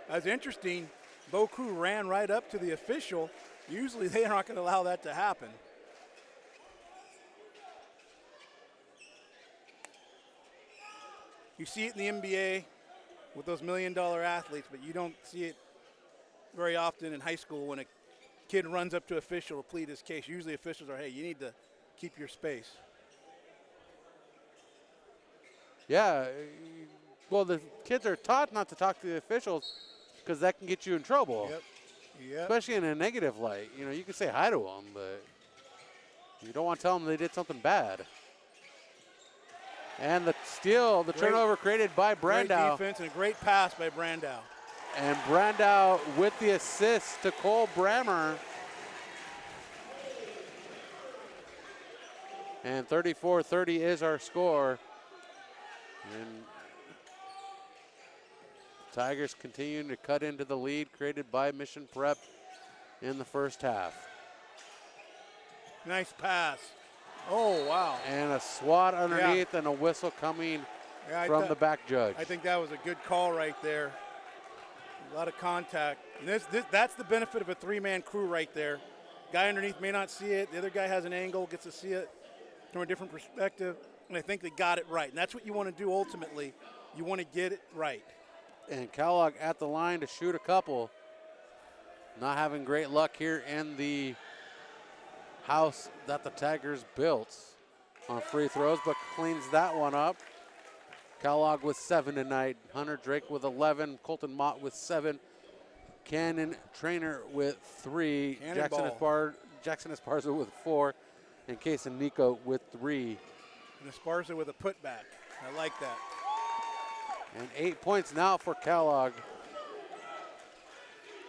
That's interesting. Bo Crew ran right up to the official. Usually they are not going to allow that to happen. You see it in the NBA with those $1 million athletes, but you don't see it very often in high school when a kid runs up to an official to plead his case. Usually officials are, hey, you need to keep your space. Yeah, well, the kids are taught not to talk to the officials because that can get you in trouble. Yep. Especially in a negative light. You know, you can say hi to them, but you don't want to tell them they did something bad. And the steal, the turnover created by Brandow. Great defense and a great pass by Brandow. And Brandow with the assist to Cole Brammer. And 34-30 is our score. And Tigers continuing to cut into the lead created by Mission Prep in the first half. Nice pass. Oh, wow. And a swat underneath and a whistle coming from the back judge. I think that was a good call right there. A lot of contact. And that's the benefit of a three-man crew right there. Guy underneath may not see it. The other guy has an angle, gets to see it from a different perspective. And I think they got it right. And that's what you want to do ultimately. You want to get it right. And Kellogg at the line to shoot a couple. Not having great luck here in the house that the Tigers built on free throws, but cleans that one up. Kellogg with 7 tonight. Hunter Drake with 11. Colton Mott with 7. Cannon Trainer with 3. Jackson Esparza with 4. And Case Nico with 3. And Esparza with a putback. I like that. And 8 points now for Kellogg.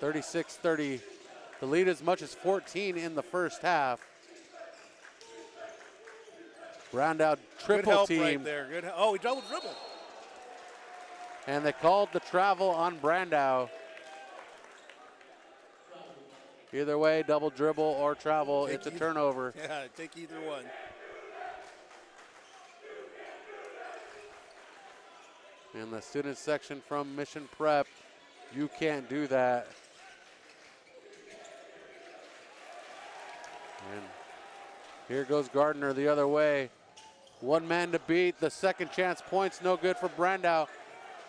36-30. The lead as much as 14 in the first half. Brandow triple team. Right there. Oh, he double dribbled. And they called the travel on Brandow. Either way, double dribble or travel, it's a turnover. Yeah, take either one. In the student section from Mission Prep, you can't do that. And here goes Gardner the other way. One man to beat. The second chance points no good for Brandow.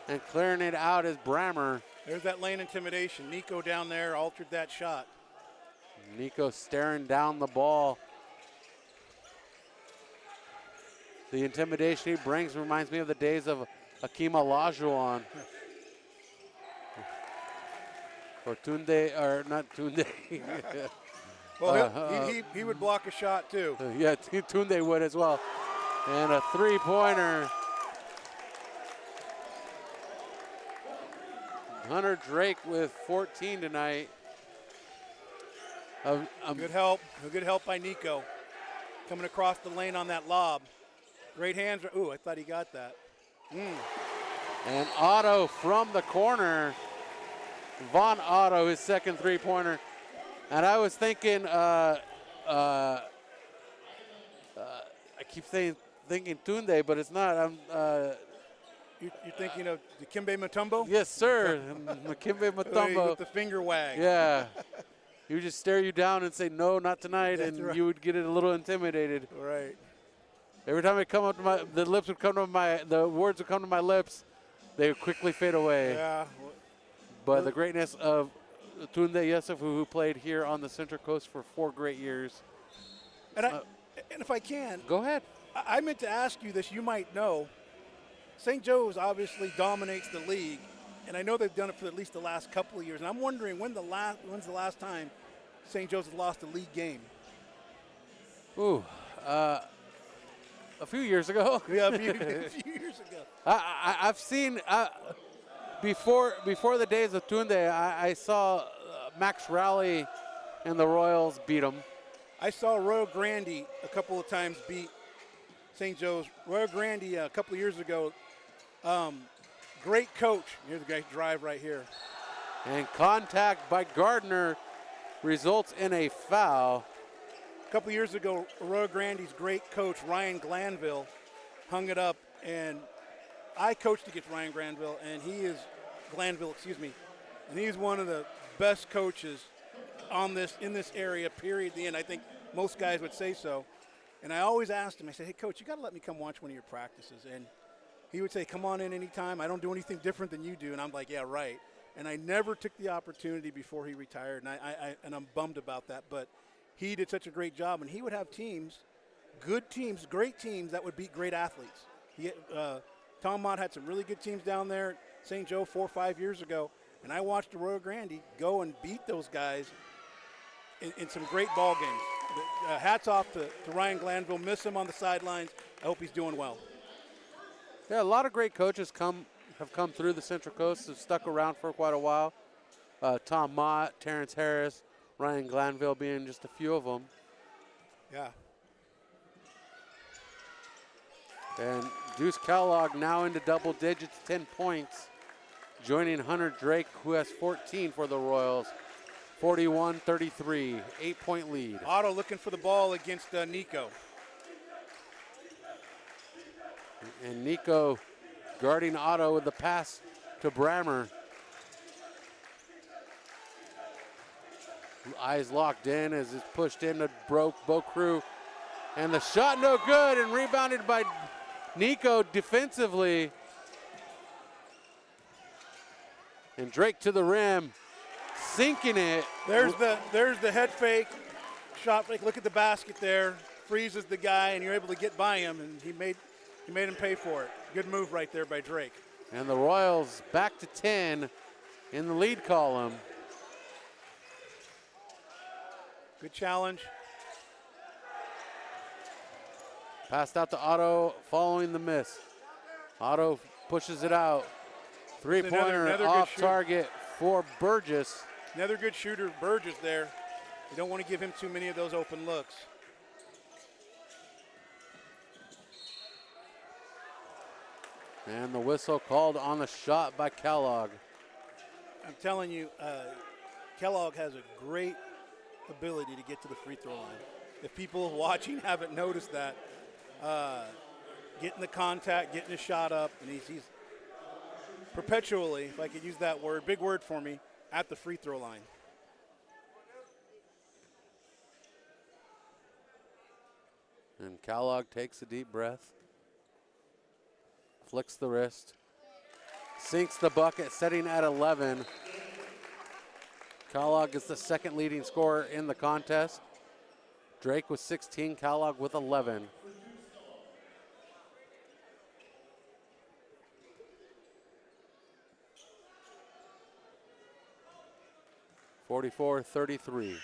And clearing it out is Brammer. There's that lane intimidation. Nico down there altered that shot. Nico staring down the ball. The intimidation he brings reminds me of the days of Akeem Olajuwon. Or Tunde, or not Tunde. Well, he would block a shot too. Yeah, Tunde would as well. And a three-pointer. Hunter Drake with 14 tonight. Good help. Good help by Nico. coming across the lane on that lob. Great hands. Ooh, I thought he got that. And Otto from the corner. Von Otto, his second three-pointer. And I was thinking, I keep thinking Tunde, but it's not. You're thinking of Dikembe Mutombo? Yes, sir. Dikembe Mutombo. With the finger wag. Yeah. He would just stare you down and say, no, not tonight, That's and right. you would get it a little intimidated. Right. Every time it come up to the words would come to my lips, they would quickly fade away. Yeah. But the greatness of Tunde Yusufu, who played here on the Central Coast for 4 great years. And if I can, Go ahead. I meant to ask you this. You might know. St. Joe's obviously dominates the league, and I know they've done it for at least the last couple of years. And I'm wondering when's the last time St. Joe's has lost a league game? Ooh, a few years ago. Yeah, a few years ago. I've seen before the days of Tunde, I saw Max Rowley and the Royals beat them. I saw Royal Grande a couple of times beat St. Joe's. Royal Grande a couple of years ago. Great coach. Here's the guy drive right here. And contact by Gardner results in a foul. A couple of years ago, Royal Grande's great coach, Ryan Glanville, hung it up, and I coached against Ryan Glanville, and and he's one of the best coaches in this area, period, the end. I think most guys would say so. And I always asked him, I said, hey, Coach, you got to let me come watch one of your practices. And he would say, come on in anytime. I don't do anything different than you do. And I'm like, yeah, right. And I never took the opportunity before he retired, and I'm bummed about that. But he did such a great job, and he would have teams, good teams, great teams that would beat great athletes. Tom Mott had some really good teams down there, St. Joe 4 or 5 years ago, and I watched the Royal Grande go and beat those guys in some great ball games. Hats off to Ryan Glanville. Miss him on the sidelines. I hope he's doing well. Yeah, a lot of great coaches have come through the Central Coast, have stuck around for quite a while. Tom Mott, Terrence Harris, Ryan Glanville being just a few of them. Yeah. And Deuce Kellogg now into double digits, 10 points, joining Hunter Drake, who has 14 for the Royals. 41-33, 8-point lead. Otto looking for the ball against Nico. And Nico guarding Otto with the pass to Brammer. Eyes locked in as it's pushed into Bo Crew. And the shot no good, and rebounded by Nico defensively. And Drake to the rim, sinking it. There's the head fake, shot fake. Look at the basket there. Freezes the guy, and you're able to get by him, and he made him pay for it. Good move right there by Drake. And the Royals back to 10 in the lead column. Good challenge. Passed out to Otto following the miss. Otto pushes it out. Three-pointer another off good target for Burgess. Another good shooter, Burgess there. You don't want to give him too many of those open looks. And the whistle called on the shot by Kellogg. I'm telling you, Kellogg has a great ability to get to the free throw line. If people watching haven't noticed that, getting the contact, getting the shot up, and he's perpetually, if I could use that word, big word for me, at the free throw line. And Kellogg takes a deep breath, flicks the wrist, sinks the bucket, setting at 11. Kellogg is the second leading scorer in the contest. Drake with 16, Kellogg with 11. (44-33).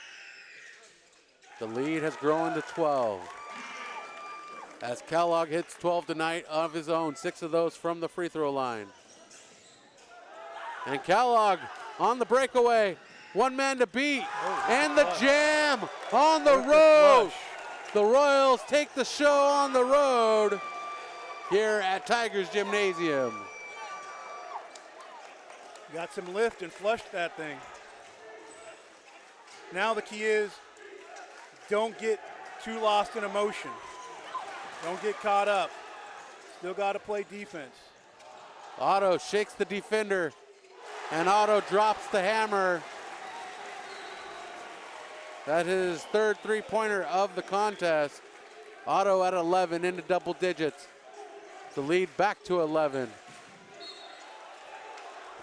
The lead has grown to 12. As Kellogg hits 12 tonight of his own, 6 of those from the free throw line. And Kellogg on the breakaway, one man to beat, and the jam on the road. The Royals take the show on the road here at Tigers Gymnasium. Got some lift and flushed that thing. Now the key is don't get too lost in emotion. Don't get caught up. Still got to play defense. Otto shakes the defender, and Otto drops the hammer. That is his third three-pointer of the contest. Otto at 11 into double digits. The lead back to 11.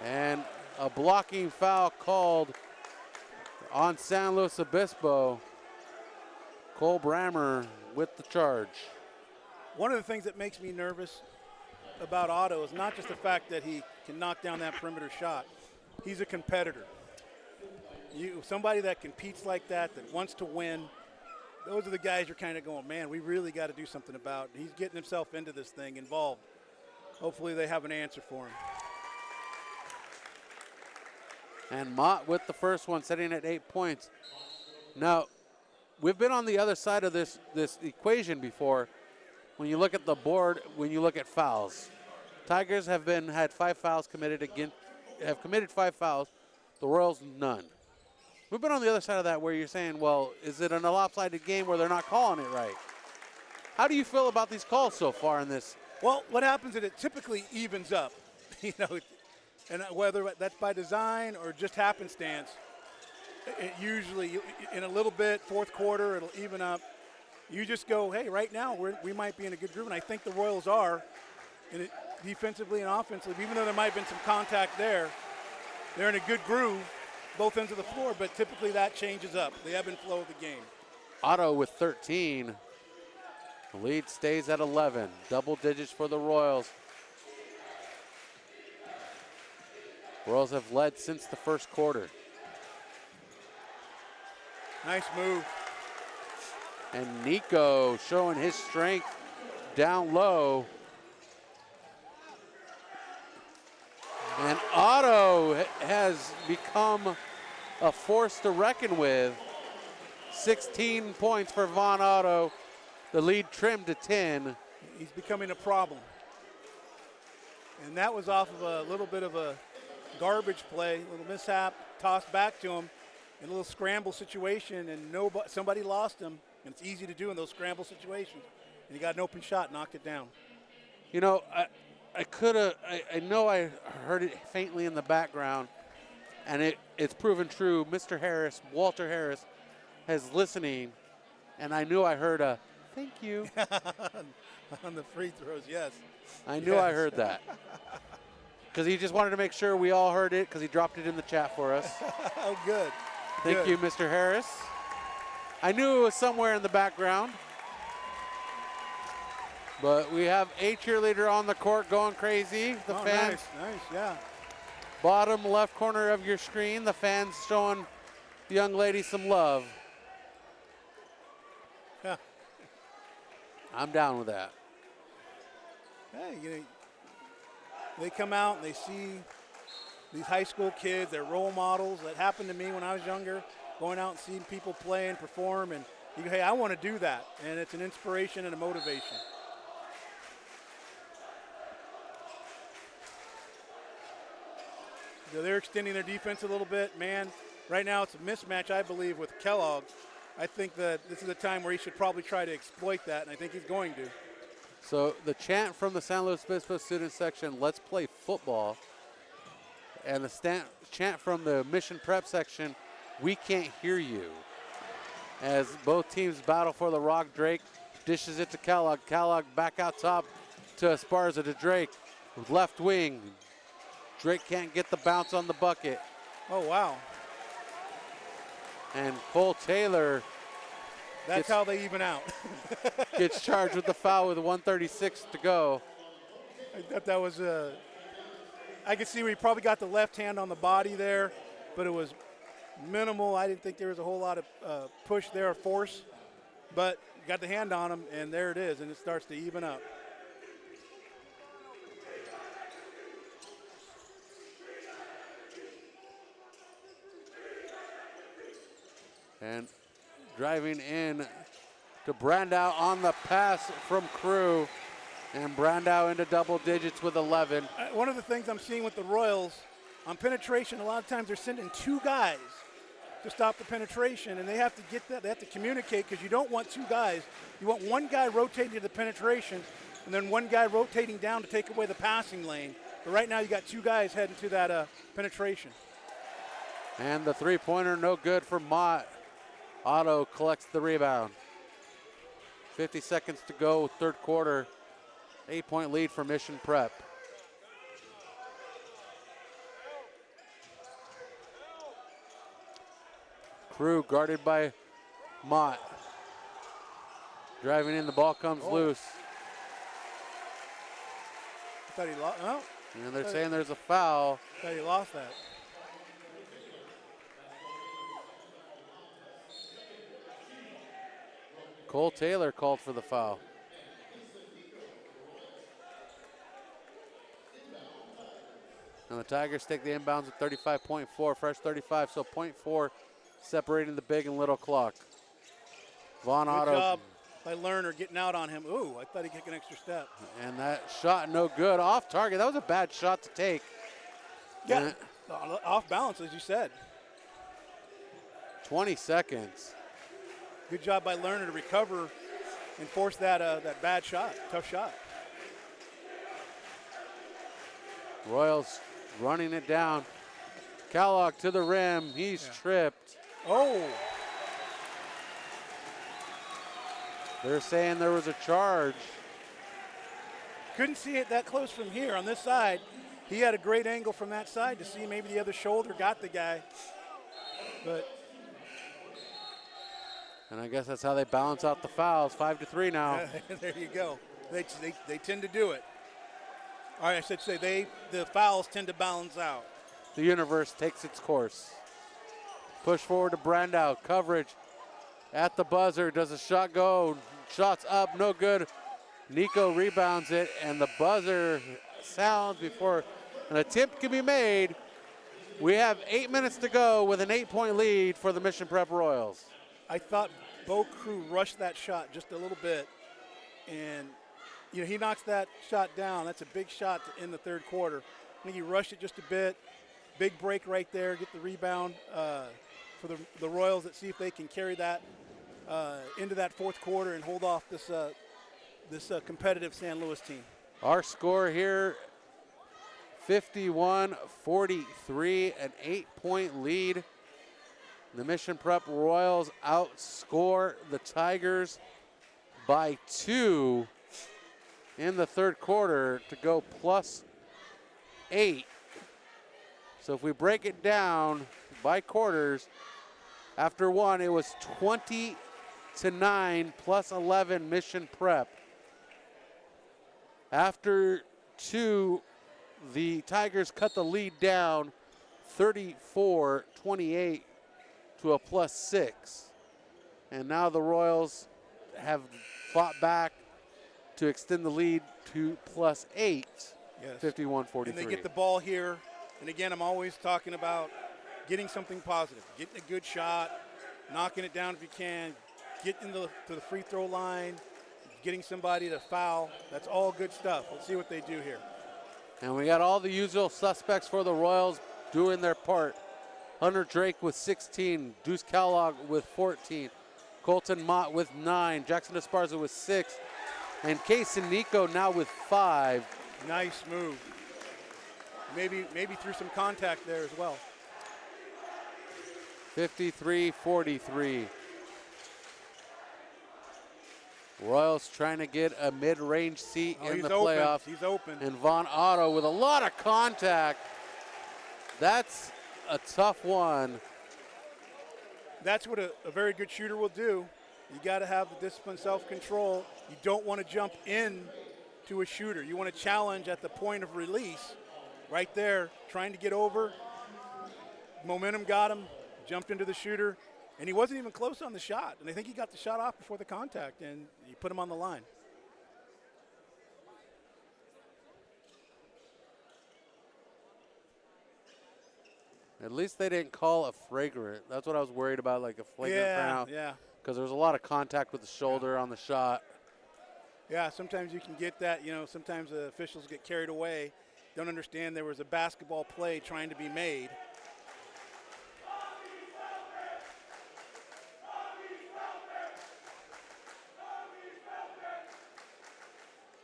And a blocking foul called on San Luis Obispo. Cole Brammer with the charge. One of the things that makes me nervous about Otto is not just the fact that he can knock down that perimeter shot. He's a competitor. Somebody that competes like that wants to win, those are the guys you're kind of going, man, we really got to do something about. He's getting himself into this thing, involved. Hopefully they have an answer for him. And Mott with the first one, setting at 8 points. Now, we've been on the other side of this equation before. When you look at the board, when you look at fouls, Tigers have had 5 fouls committed have committed 5 fouls. The Royals none. We've been on the other side of that where you're saying, well, is it an lopsided game where they're not calling it right? How do you feel about these calls so far in this? Well, what happens is it typically evens up, and whether that's by design or just happenstance, it usually, in a little bit, fourth quarter, it'll even up. You just go, hey, right now we might be in a good groove, and I think the Royals are, defensively and offensively, even though there might have been some contact there, they're in a good groove, both ends of the floor, but typically that changes up, the ebb and flow of the game. Otto with 13. The lead stays at 11. Double digits for the Royals. Royals have led since the first quarter. Nice move. And Nico showing his strength down low. And Otto has become a force to reckon with. 16 points for Von Otto. The lead trimmed to 10. He's becoming a problem. And that was off of a little bit of a garbage play, a little mishap, tossed back to him in a little scramble situation, and somebody lost him. And it's easy to do in those scramble situations. And he got an open shot, knocked it down. You know, I know I heard it faintly in the background, and it's proven true. Mr. Harris, Walter Harris, is listening, and I knew I heard a thank you. On the free throws, yes. I knew I heard that. Because he just wanted to make sure we all heard it, because he dropped it in the chat for us. Oh, good. Thank you, Mr. Harris. I knew it was somewhere in the background. But we have a cheerleader on the court going crazy. The fans. Nice, yeah. Bottom left corner of your screen, the fans showing the young lady some love. Yeah. I'm down with that. Hey, they come out and they see these high school kids, they're role models. That happened to me when I was younger, going out and seeing people play and perform, and you go, hey, I want to do that. And it's an inspiration and a motivation. So they're extending their defense a little bit. Man, right now it's a mismatch, I believe, with Kellogg. I think that this is a time where he should probably try to exploit that, and I think he's going to. So the chant from the San Luis Obispo student section, let's play football. And the chant from the Mission Prep section, we can't hear you. As both teams battle for the rock, Drake dishes it to Kellogg. Kellogg back out top to Esparza, to Drake. Left wing. Drake can't get the bounce on the bucket. Oh, wow. And Cole Taylor. That's how they even out. Gets charged with the foul with 1:36 to go. I thought that was I could see where he probably got the left hand on the body there, but it was minimal. I didn't think there was a whole lot of push there or force, but got the hand on him, and there it is, and it starts to even up. And driving in to Brandow on the pass from Crew. And Brandow into double digits with 11. One of the things I'm seeing with the Royals, on penetration, a lot of times they're sending two guys to stop the penetration, and they have to get that. They have to communicate because you don't want two guys. You want one guy rotating to the penetration and then one guy rotating down to take away the passing lane. But right now you got two guys heading to that penetration. And the three-pointer no good for Mott. Otto collects the rebound. 50 seconds to go, third quarter. 8-point lead for Mission Prep. Crew guarded by Mott. Driving in, the ball comes loose. I thought he lost. Oh. And they're saying there's a foul. I thought he lost that. Cole Taylor called for the foul. And the Tigers take the inbounds at 35.4, fresh 35, so 0.4 separating the big and little clock. Vaughn Otto. Good job by Lerner getting out on him. Ooh, I thought he'd kick an extra step. And that shot no good, off target. That was a bad shot to take. Yeah, off balance, as you said. 20 seconds. Good job by Lerner to recover and force that that bad shot, tough shot. Royals running it down. Kellogg to the rim. He's tripped. Oh. They're saying there was a charge. Couldn't see it that close from here on this side. He had a great angle from that side to see maybe the other shoulder got the guy. But. And I guess that's how they balance out the fouls. 5-3 now. There you go. They tend to do it. All right, I should say the fouls tend to balance out. The universe takes its course. Push forward to Brandow. Coverage at the buzzer. Does a shot go? Shots up, no good. Nico rebounds it, and the buzzer sounds before an attempt can be made. We have 8 minutes to go with an 8-point lead for the Mission Prep Royals. I thought Bo Crew rushed that shot just a little bit, and he knocks that shot down. That's a big shot to end the third quarter. I think he rushed it just a bit. Big break right there. Get the rebound for the Royals. Let's see if they can carry that into that fourth quarter and hold off this competitive San Luis team. Our score here, 51-43, an 8-point lead. The Mission Prep Royals outscore the Tigers by 2 in the third quarter to go +8. So if we break it down by quarters, after one, it was 20-9 +11 Mission Prep. After two, the Tigers cut the lead down 34-28 to a +6. And now the Royals have fought back to extend the lead to +8, yes. 51-43. And they get the ball here. And again, I'm always talking about getting something positive, getting a good shot, knocking it down if you can, getting to the free throw line, getting somebody to foul. That's all good stuff. Let's see what they do here. And we got all the usual suspects for the Royals doing their part. Hunter Drake with 16, Deuce Kellogg with 14, Colton Mott with 9, Jackson Esparza with 6, and Case and Nico now with 5. Nice move. Maybe through some contact there as well. 53-43. Royals trying to get a mid-range seat in the playoffs. He's open. And Vaughn Otto with a lot of contact. That's a tough one. That's what a very good shooter will do. You got to have the discipline, self-control. You don't want to jump in to a shooter. You want to challenge at the point of release. Right there, trying to get over. Momentum got him, jumped into the shooter, and he wasn't even close on the shot. And I think he got the shot off before the contact, and he put him on the line. At least they didn't call a flagrant. That's what I was worried about, like a flagrant foul. Yeah. because there was a lot of contact with the shoulder on the shot. Yeah, sometimes you can get that. You know, sometimes the officials get carried away, don't understand there was a basketball play trying to be made.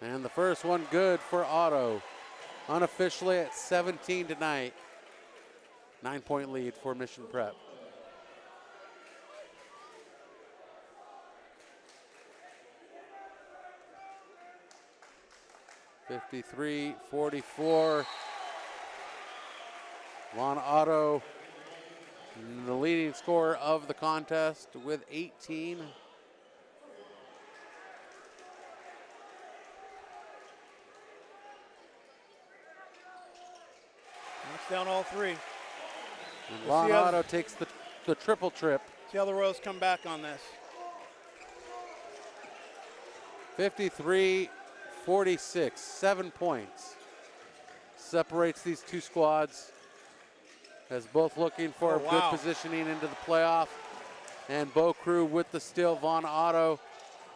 And the first one good for Otto. Unofficially at 17 tonight. 9-point lead for Mission Prep. (53-44). Von Otto, the leading scorer of the contest with 18. Knocks down all three. And Von Otto takes the triple trip. See how the Royals come back on this. 53-46, 7 points. Separates these two squads as both looking for good positioning into the playoff. And Bo Crew with the steal. Von Otto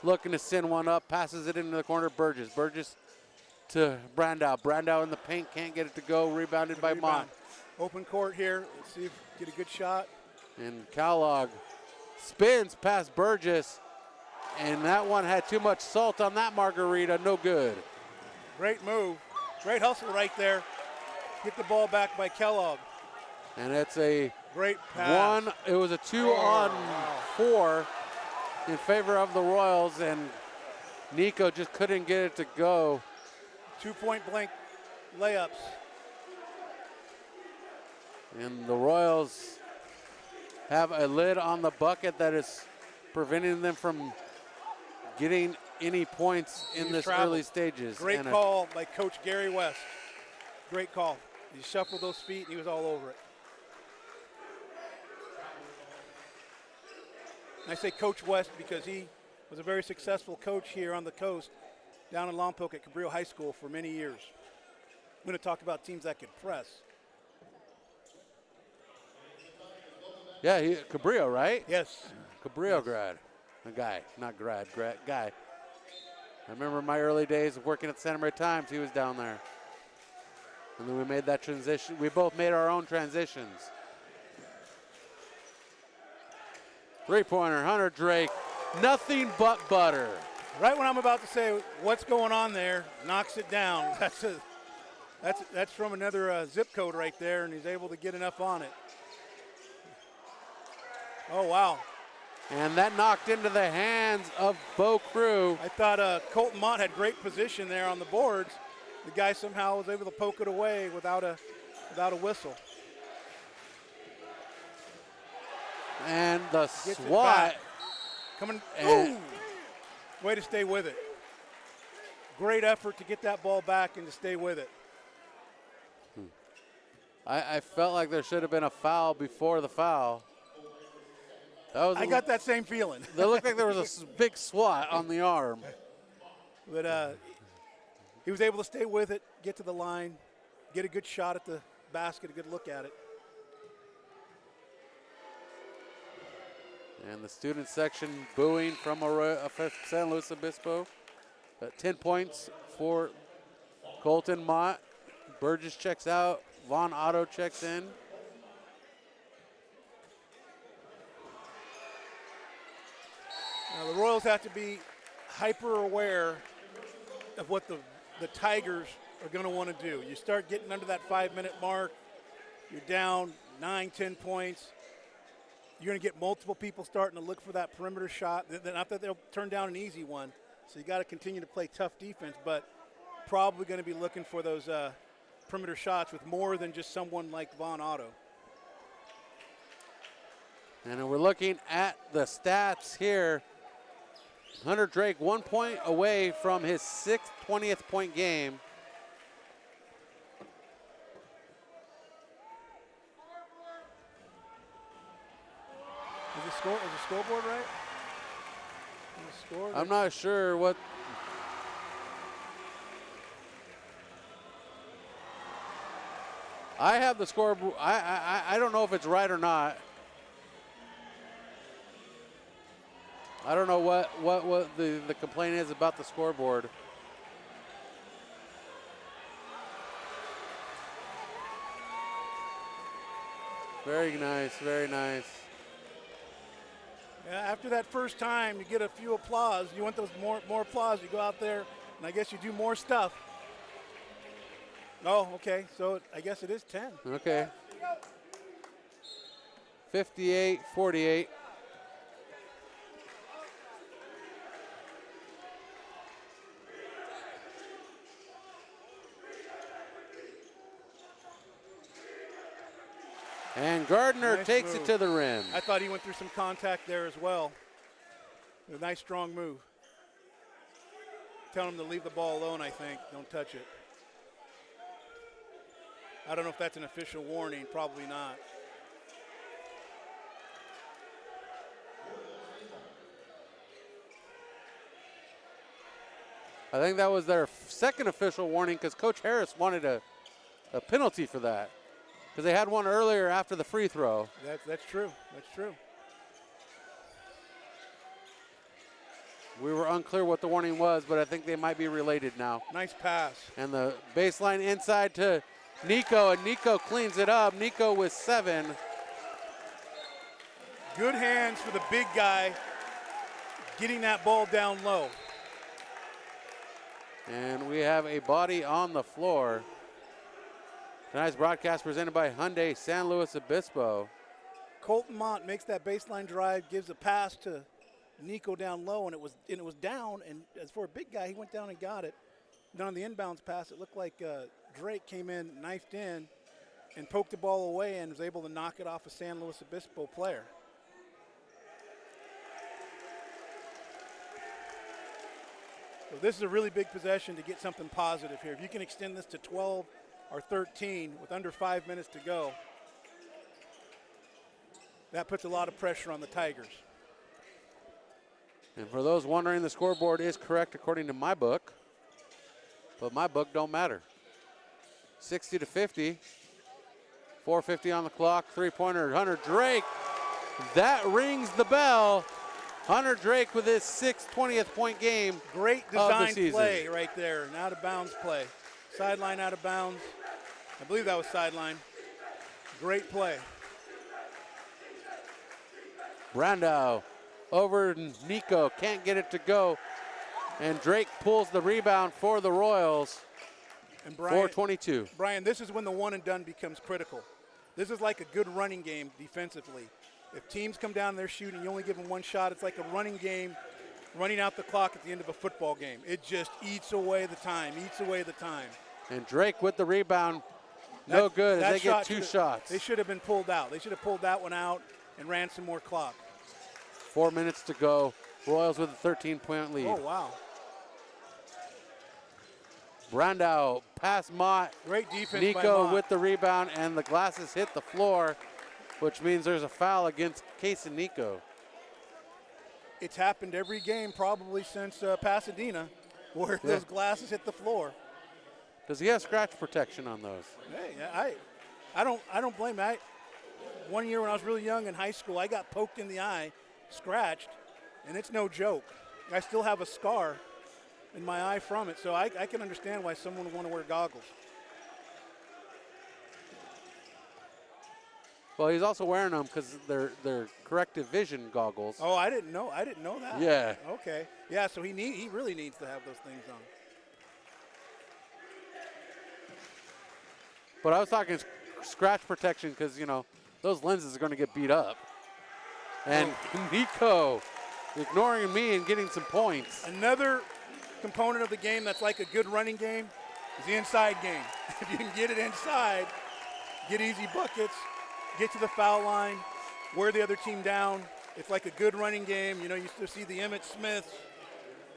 looking to send one up, passes it into the corner. Burgess to Brandow. Brandow in the paint, can't get it to go. Rebounded by Mott. Open court here. Let's see if we get a good shot. And Kellogg spins past Burgess. And that one had too much salt on that margarita. No good. Great move. Great hustle right there. Get the ball back by Kellogg. And it's a great pass. It was a 2-on-4 in favor of the Royals, and Nico just couldn't get it to go. 2-point blank layups. And the Royals have a lid on the bucket that is preventing them from getting any points in this early stages. Great call by Coach Gary West. Great call. He shuffled those feet and he was all over it. And I say Coach West because he was a very successful coach here on the coast down in Lompoc at Cabrillo High School for many years. I'm going to talk about teams that could press. Yeah, Cabrillo, right? Yes. Cabrillo grad. A guy, not grad, guy. I remember my early days of working at the Santa Maria Times, he was down there. And then we made that transition. We both made our own transitions. Three-pointer, Hunter Drake, nothing but butter. Right when I'm about to say what's going on there, knocks it down. That's from another zip code right there, and he's able to get enough on it. Oh, wow. And that knocked into the hands of Bo Crew. I thought Colton Mott had great position there on the boards. The guy somehow was able to poke it away without a whistle. And the swat. Coming. Ooh. Way to stay with it. Great effort to get that ball back and to stay with it. I felt like there should have been a foul before the foul. I got that same feeling. It looked like there was a big swat on the arm. But he was able to stay with it, get to the line, get a good shot at the basket, a good look at it. And the student section booing from San Luis Obispo. 10 points for Colton Mott. Burgess checks out. Von Otto checks in. Now the Royals have to be hyper aware of what the Tigers are going to want to do. You start getting under that 5-minute mark, you're down 9, 10 points. You're going to get multiple people starting to look for that perimeter shot. Not that they'll turn down an easy one, so you got to continue to play tough defense, but probably going to be looking for those perimeter shots with more than just someone like Von Otto. And we're looking at the stats here. Hunter Drake 1 point away from his 20th point game. Is the scoreboard right? I'm not sure what. I have the scoreboard. I don't know if it's right or not. I don't know what the complaint is about the scoreboard. Very nice, very nice. Yeah, after that first time, you get a few applause. You want those more applause. You go out there, and I guess you do more stuff. Oh, okay. So I guess it is 10. Okay. 58-48. And Gardner Nice takes move. it to the rim. I thought he went through some contact there as well. A nice, strong move. Tell him to leave the ball alone, I think. Don't touch it. I don't know if that's an official warning. Probably not. I think that was their second official warning because Coach Harris wanted a penalty for that because they had one earlier after the free throw. That's true. That's true. We were unclear what the warning was, but I think they might be related now. Nice pass. And the baseline inside to Nico, and Nico cleans it up. Nico with 7. Good hands for the big guy getting that ball down low. And we have a body on the floor. Tonight's broadcast presented by Hyundai San Luis Obispo. Colton Mont makes that baseline drive, gives a pass to Nico down low, and it was down. And as for a big guy, he went down and got it. Then on the inbounds pass, it looked like Drake came in, knifed in, and poked the ball away and was able to knock it off a San Luis Obispo player. So this is a really big possession to get something positive here. If you can extend this to 12 or 13 with under 5 minutes to go, that puts a lot of pressure on the Tigers. And for those wondering, the scoreboard is correct according to my book, but my book don't matter. 60-50, 4:50 on the clock, three-pointer, Hunter Drake. That rings the bell. Hunter Drake with his 6th 20th point game. Great of the design season. play right there, an out of bounds play. Sideline out of bounds. I believe that was sideline. Great play. Brandau over Nico, can't get it to go. And Drake pulls the rebound for the Royals. And Brian, 4:22. Brian, this is when the one and done becomes critical. This is like a good running game defensively. If teams come down and they're shooting, you only give them one shot. It's like a running game, running out the clock at the end of a football game. It just eats away the time, And Drake with the rebound, no good as they get 2 shots. They should have been pulled out. They should have pulled that one out and ran some more clock. 4 minutes to go. Royals with a 13-point lead. Oh, wow. Brandau, pass Mott. Great defense by Nico Mott. with the rebound, and the glasses hit the floor, which means there's a foul against Case and Nico. It's happened every game probably since Pasadena where those glasses hit the floor. Does he have scratch protection on those? Hey, I don't blame him. One year when I was really young in high school, I got poked in the eye, scratched, and it's no joke. I still have a scar in my eye from it, so I can understand why someone would want to wear goggles. Well, he's also wearing them because they're corrective vision goggles. Oh, I didn't know that. Yeah. Okay. Yeah, so he really needs to have those things on. But I was talking scratch protection because, you know, those lenses are going to get beat up. And Nico ignoring me and getting some points. Another component of the game that's like a good running game is the inside game. If you can get it inside, get easy buckets, get to the foul line, wear the other team down. It's like a good running game. You know, you still see the Emmett Smiths,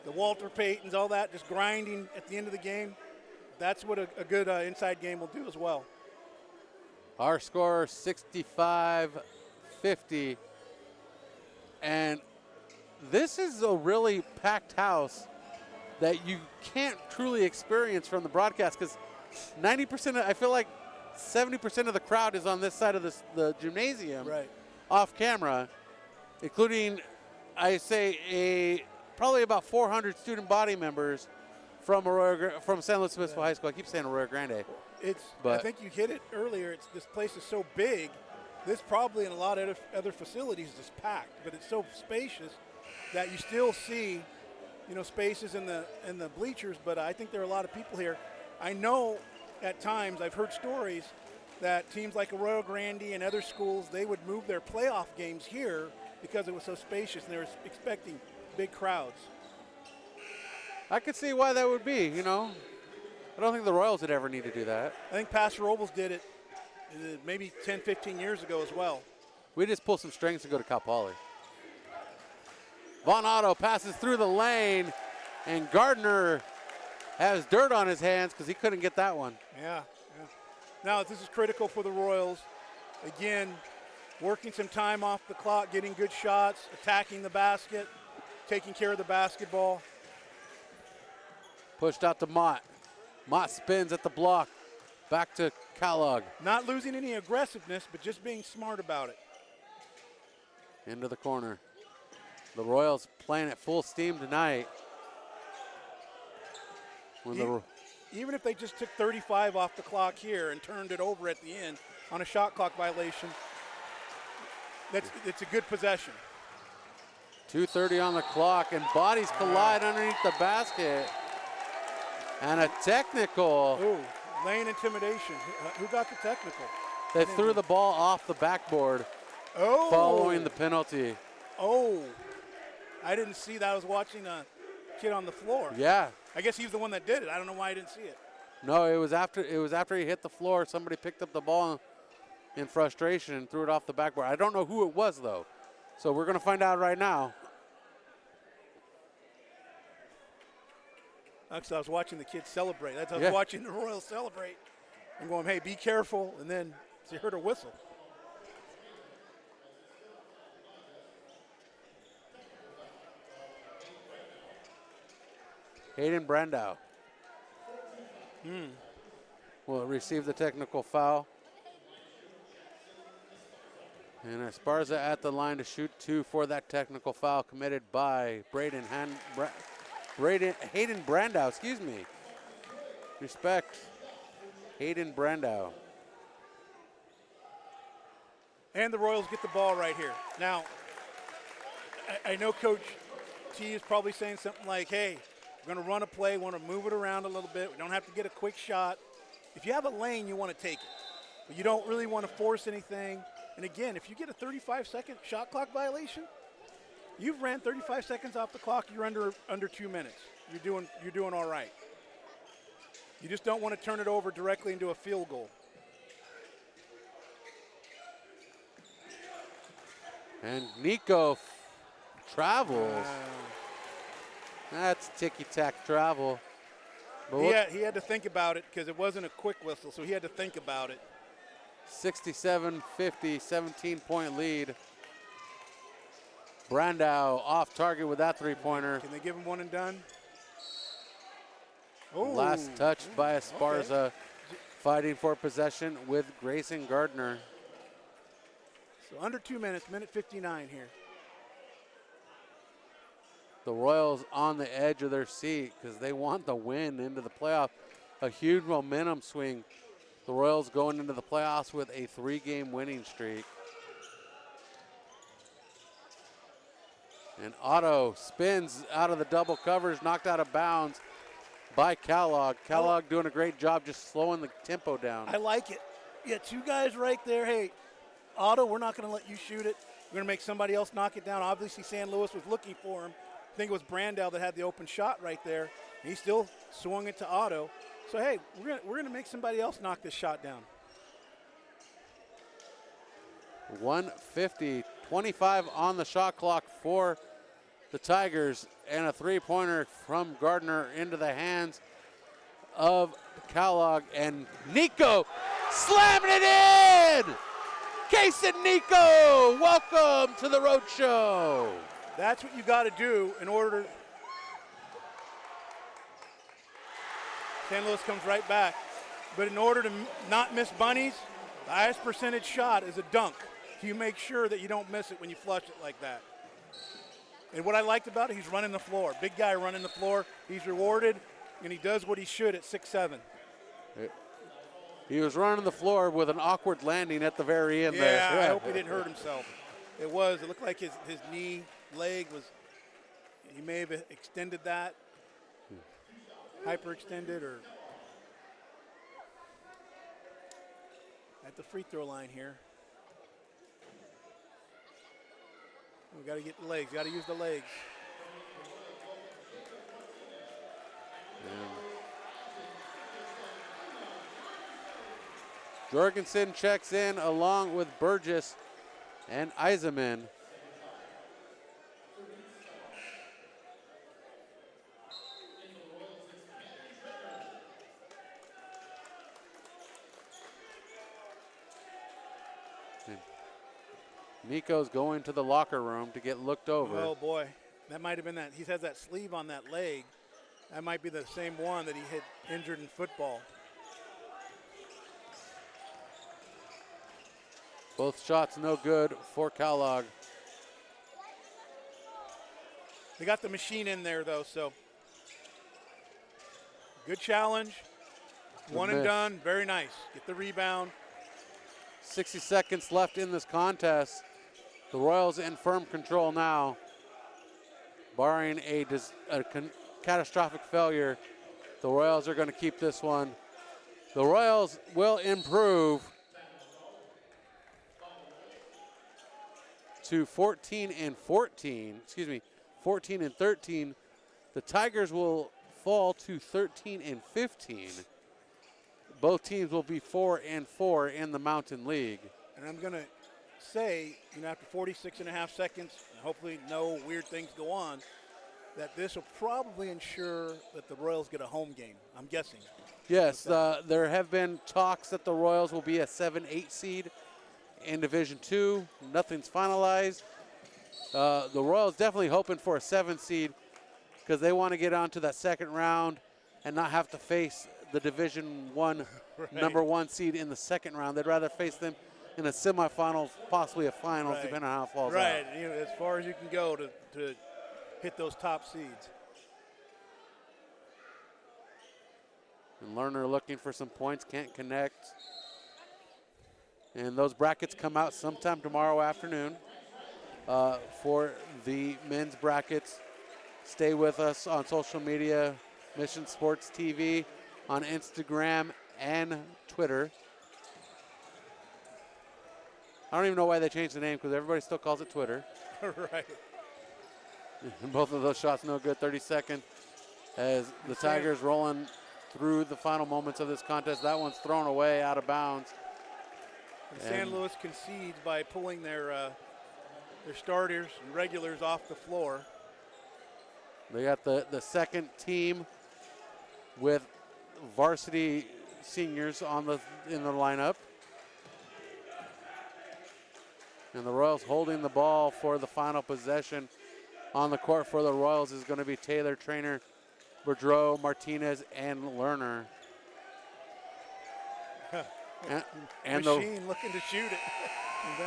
the Walter Paytons, all that, just grinding at the end of the game. That's what a good inside game will do as well. Our score 65-50. And this is a really packed house that you can't truly experience from the broadcast because 90%, I feel like 70% of the crowd is on this side of the gymnasium, Right. off camera, including I say probably about 400 student body members from San Luis Obispo High School. I keep saying Arroyo Grande. I think you hit it earlier. This place is so big. This probably in a lot of other facilities is packed, but it's so spacious that you still see, spaces in the bleachers. But I think there are a lot of people here. I know at times I've heard stories that teams like Arroyo Grande and other schools, they would move their playoff games here because it was so spacious and they were expecting big crowds. I could see why that would be, I don't think the Royals would ever need to do that. I think Pastor Robles did it maybe 10, 15 years ago as well. We just pull some strings and go to Cal Poly. Von Otto passes through the lane, and Gardner has dirt on his hands because he couldn't get that one. Yeah. Now this is critical for the Royals. Again, working some time off the clock, getting good shots, attacking the basket, taking care of the basketball. Pushed out to Mott. Mott spins at the block. Back to Kellogg. Not losing any aggressiveness, but just being smart about it. Into the corner. The Royals playing at full steam tonight. Even if they just took 35 off the clock here and turned it over at the end on a shot clock violation, it's a good possession. 2:30 on the clock, and bodies collide underneath the basket. And a technical. Ooh, lane intimidation. Who got the technical? They threw the ball off the backboard following the penalty. Oh, I didn't see that. I was watching a kid on the floor. Yeah. I guess he's the one that did it. I don't know why I didn't see it. No, it was after he hit the floor. Somebody picked up the ball in frustration and threw it off the backboard. I don't know who it was, though. So we're going to find out right now. Actually, I was watching the kids celebrate. I was watching the Royals celebrate and going, hey, be careful. And then you heard a whistle. Hayden Brandow will receive the technical foul. And Esparza at the line to shoot two for that technical foul committed by Hayden Brandow, excuse me. Respect, Hayden Brandow. And the Royals get the ball right here. Now, I know Coach T is probably saying something like, hey, we're going to run a play, want to move it around a little bit. We don't have to get a quick shot. If you have a lane, you want to take it. But you don't really want to force anything. And again, if you get a 35-second shot clock violation, you've ran 35 seconds off the clock, you're under 2 minutes. You're doing all right. You just don't want to turn it over directly into a field goal. And Nico travels. That's ticky-tack travel. But he had to think about it because it wasn't a quick whistle, so he had to think about it. 67-50, 17-point lead. Brandow off target with that three-pointer. Can they give him one and done? Last touched by Esparza, fighting for possession with Grayson Gardner. So under 2 minutes, minute 59 here. The Royals on the edge of their seat because they want the win into the playoff. A huge momentum swing. The Royals going into the playoffs with a 3-game winning streak. And Otto spins out of the double covers, knocked out of bounds by Kellogg. Kellogg doing a great job just slowing the tempo down. I like it. Yeah, two guys right there. Hey, Otto, we're not going to let you shoot it. We're going to make somebody else knock it down. Obviously, San Luis was looking for him. I think it was Brandow that had the open shot right there. He still swung it to Otto. So, hey, we're gonna make somebody else knock this shot down. 150, 25 on the shot clock for the Tigers, and a three-pointer from Gardner into the hands of Kellogg, and Nico slamming it in! Case and Nico, welcome to the Road Show. That's what you got to do in order. San Luis comes right back. But in order to not miss bunnies, the highest percentage shot is a dunk. You make sure that you don't miss it when you flush it like that. And what I liked about it, he's running the floor. Big guy running the floor. He's rewarded, and he does what he should at 6'7". He was running the floor with an awkward landing at the very end there. Yeah, I hope he didn't hurt himself. It looked like his knee, leg was, he may have extended that, hyperextended, or at the free throw line here. We got to get the legs, got to use the legs. Jorgensen checks in along with Burgess and Eisenman. Nico's going to the locker room to get looked over. Oh boy, that might have been that. He has that sleeve on that leg. That might be the same one that he had injured in football. Both shots no good for Kellogg. They got the machine in there though, so good challenge. Good One and miss. done, very nice. Get the rebound. 60 seconds left in this contest. The Royals in firm control now. Barring a catastrophic failure, the Royals are going to keep this one. The Royals will improve to 14 and 13. The Tigers will fall to 13 and 15. Both teams will be 4 and 4 in the Mountain League. And I'm going to say, after 46 and a half seconds, and hopefully no weird things go on, that this will probably ensure that the Royals get a home game, I'm guessing. Yes, there have been talks that the Royals will be a 7-8 seed in Division II. Nothing's finalized. The Royals definitely hoping for a 7 seed because they want to get on to that second round and not have to face the Division I Right. number 1 seed in the second round. They'd rather face them in a semifinals, possibly a finals, Right. depending on how it falls out. Right, as far as you can go to hit those top seeds. And Lerner looking for some points, can't connect. And those brackets come out sometime tomorrow afternoon for the men's brackets. Stay with us on social media, Mission Sports TV, on Instagram and Twitter. I don't even know why they changed the name because everybody still calls it Twitter. Right. And both of those shots no good. 32nd as the Tigers rolling through the final moments of this contest. That one's thrown away out of bounds. And San Luis concedes by pulling their starters and regulars off the floor. They got the second team with varsity seniors in the lineup. And the Royals holding the ball for the final possession on the court for the Royals is going to be Taylor, Trainer, Boudreau, Martinez, and Lerner. and Machine looking to shoot it.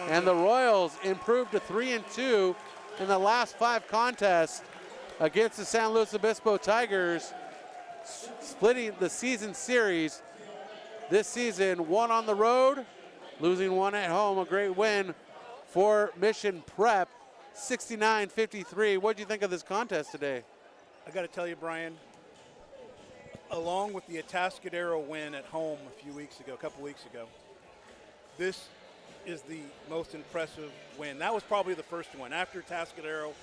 And the Royals improved to 3-2 in the last 5 contests against the San Luis Obispo Tigers, splitting the season series this season. 1 on the road, losing 1 at home. A great win for Mission Prep, 69-53. What do you think of this contest today? I got to tell you, Brian, along with the Atascadero win at home a couple weeks ago, this is the most impressive win. That was probably the first one. After Atascadero,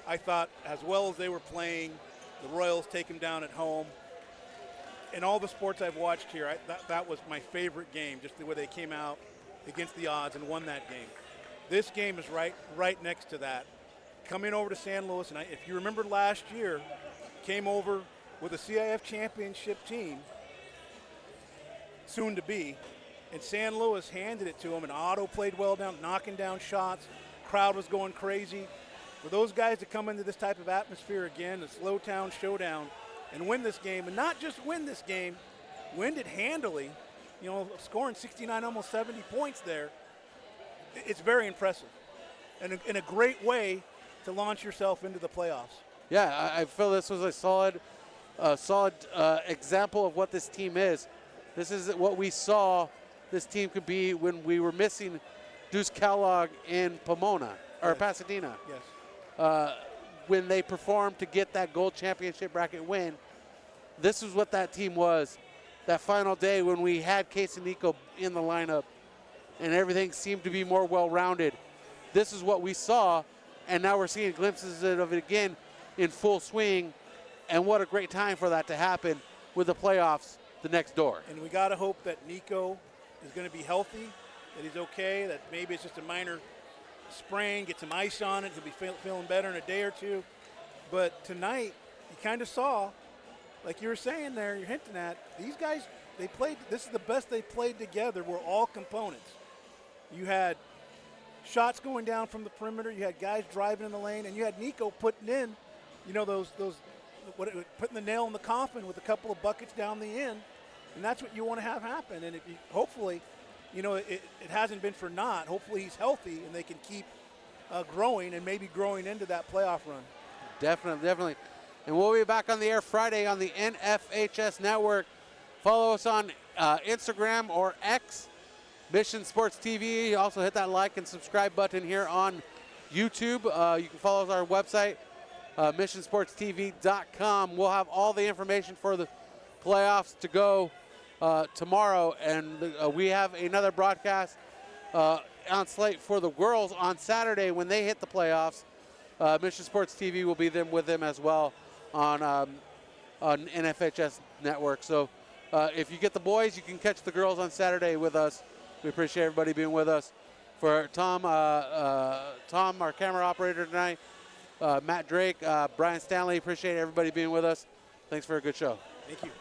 I thought as well as they were playing, the Royals take them down at home. In all the sports I've watched here, that was my favorite game, just the way they came out against the odds and won that game. This game is right next to that. Coming over to San Luis, and if you remember last year, came over with a CIF championship team, soon to be, and San Luis handed it to them, and Otto played well down, knocking down shots. Crowd was going crazy. For those guys to come into this type of atmosphere again, the SLO-Town Showdown, and win this game, and not just win this game, win it handily, scoring 69, almost 70 points there. It's very impressive, and in a great way to launch yourself into the playoffs. Yeah, I feel this was a solid example of what this team is. This is what we saw this team could be when we were missing Deuce Kellogg in Pomona, or Pasadena. Yes. When they performed to get that gold championship bracket win, this is what that team was. That final day when we had Case and Nico in the lineup and everything seemed to be more well-rounded. This is what we saw, and now we're seeing glimpses of it again in full swing, and what a great time for that to happen with the playoffs the next door. And we got to hope that Nico is going to be healthy, that he's okay, that maybe it's just a minor sprain, get some ice on it, he'll be feeling better in a day or two. But tonight, you kind of saw, like you were saying there, you're hinting at, these guys, they played, this is the best they played together, were all components. You had shots going down from the perimeter, you had guys driving in the lane, and you had Nico putting in, you know, putting the nail in the coffin with a couple of buckets down the end, and that's what you want to have happen. And if you, hopefully, you know, it hasn't been for naught. Hopefully he's healthy and they can keep growing and maybe growing into that playoff run. Definitely. And we'll be back on the air Friday on the NFHS Network. Follow us on Instagram or X, Mission Sports TV. Also hit that like and subscribe button here on YouTube. You can follow us on our website, missionsportstv.com. We'll have all the information for the playoffs to go tomorrow, and we have another broadcast on slate for the girls on Saturday when they hit the playoffs. Mission Sports TV will be with them as well on NFHS Network. So if you get the boys, you can catch the girls on Saturday with us. We appreciate everybody being with us. For Tom, our camera operator tonight, Matt Drake, Brian Stanley, appreciate everybody being with us. Thanks for a good show. Thank you.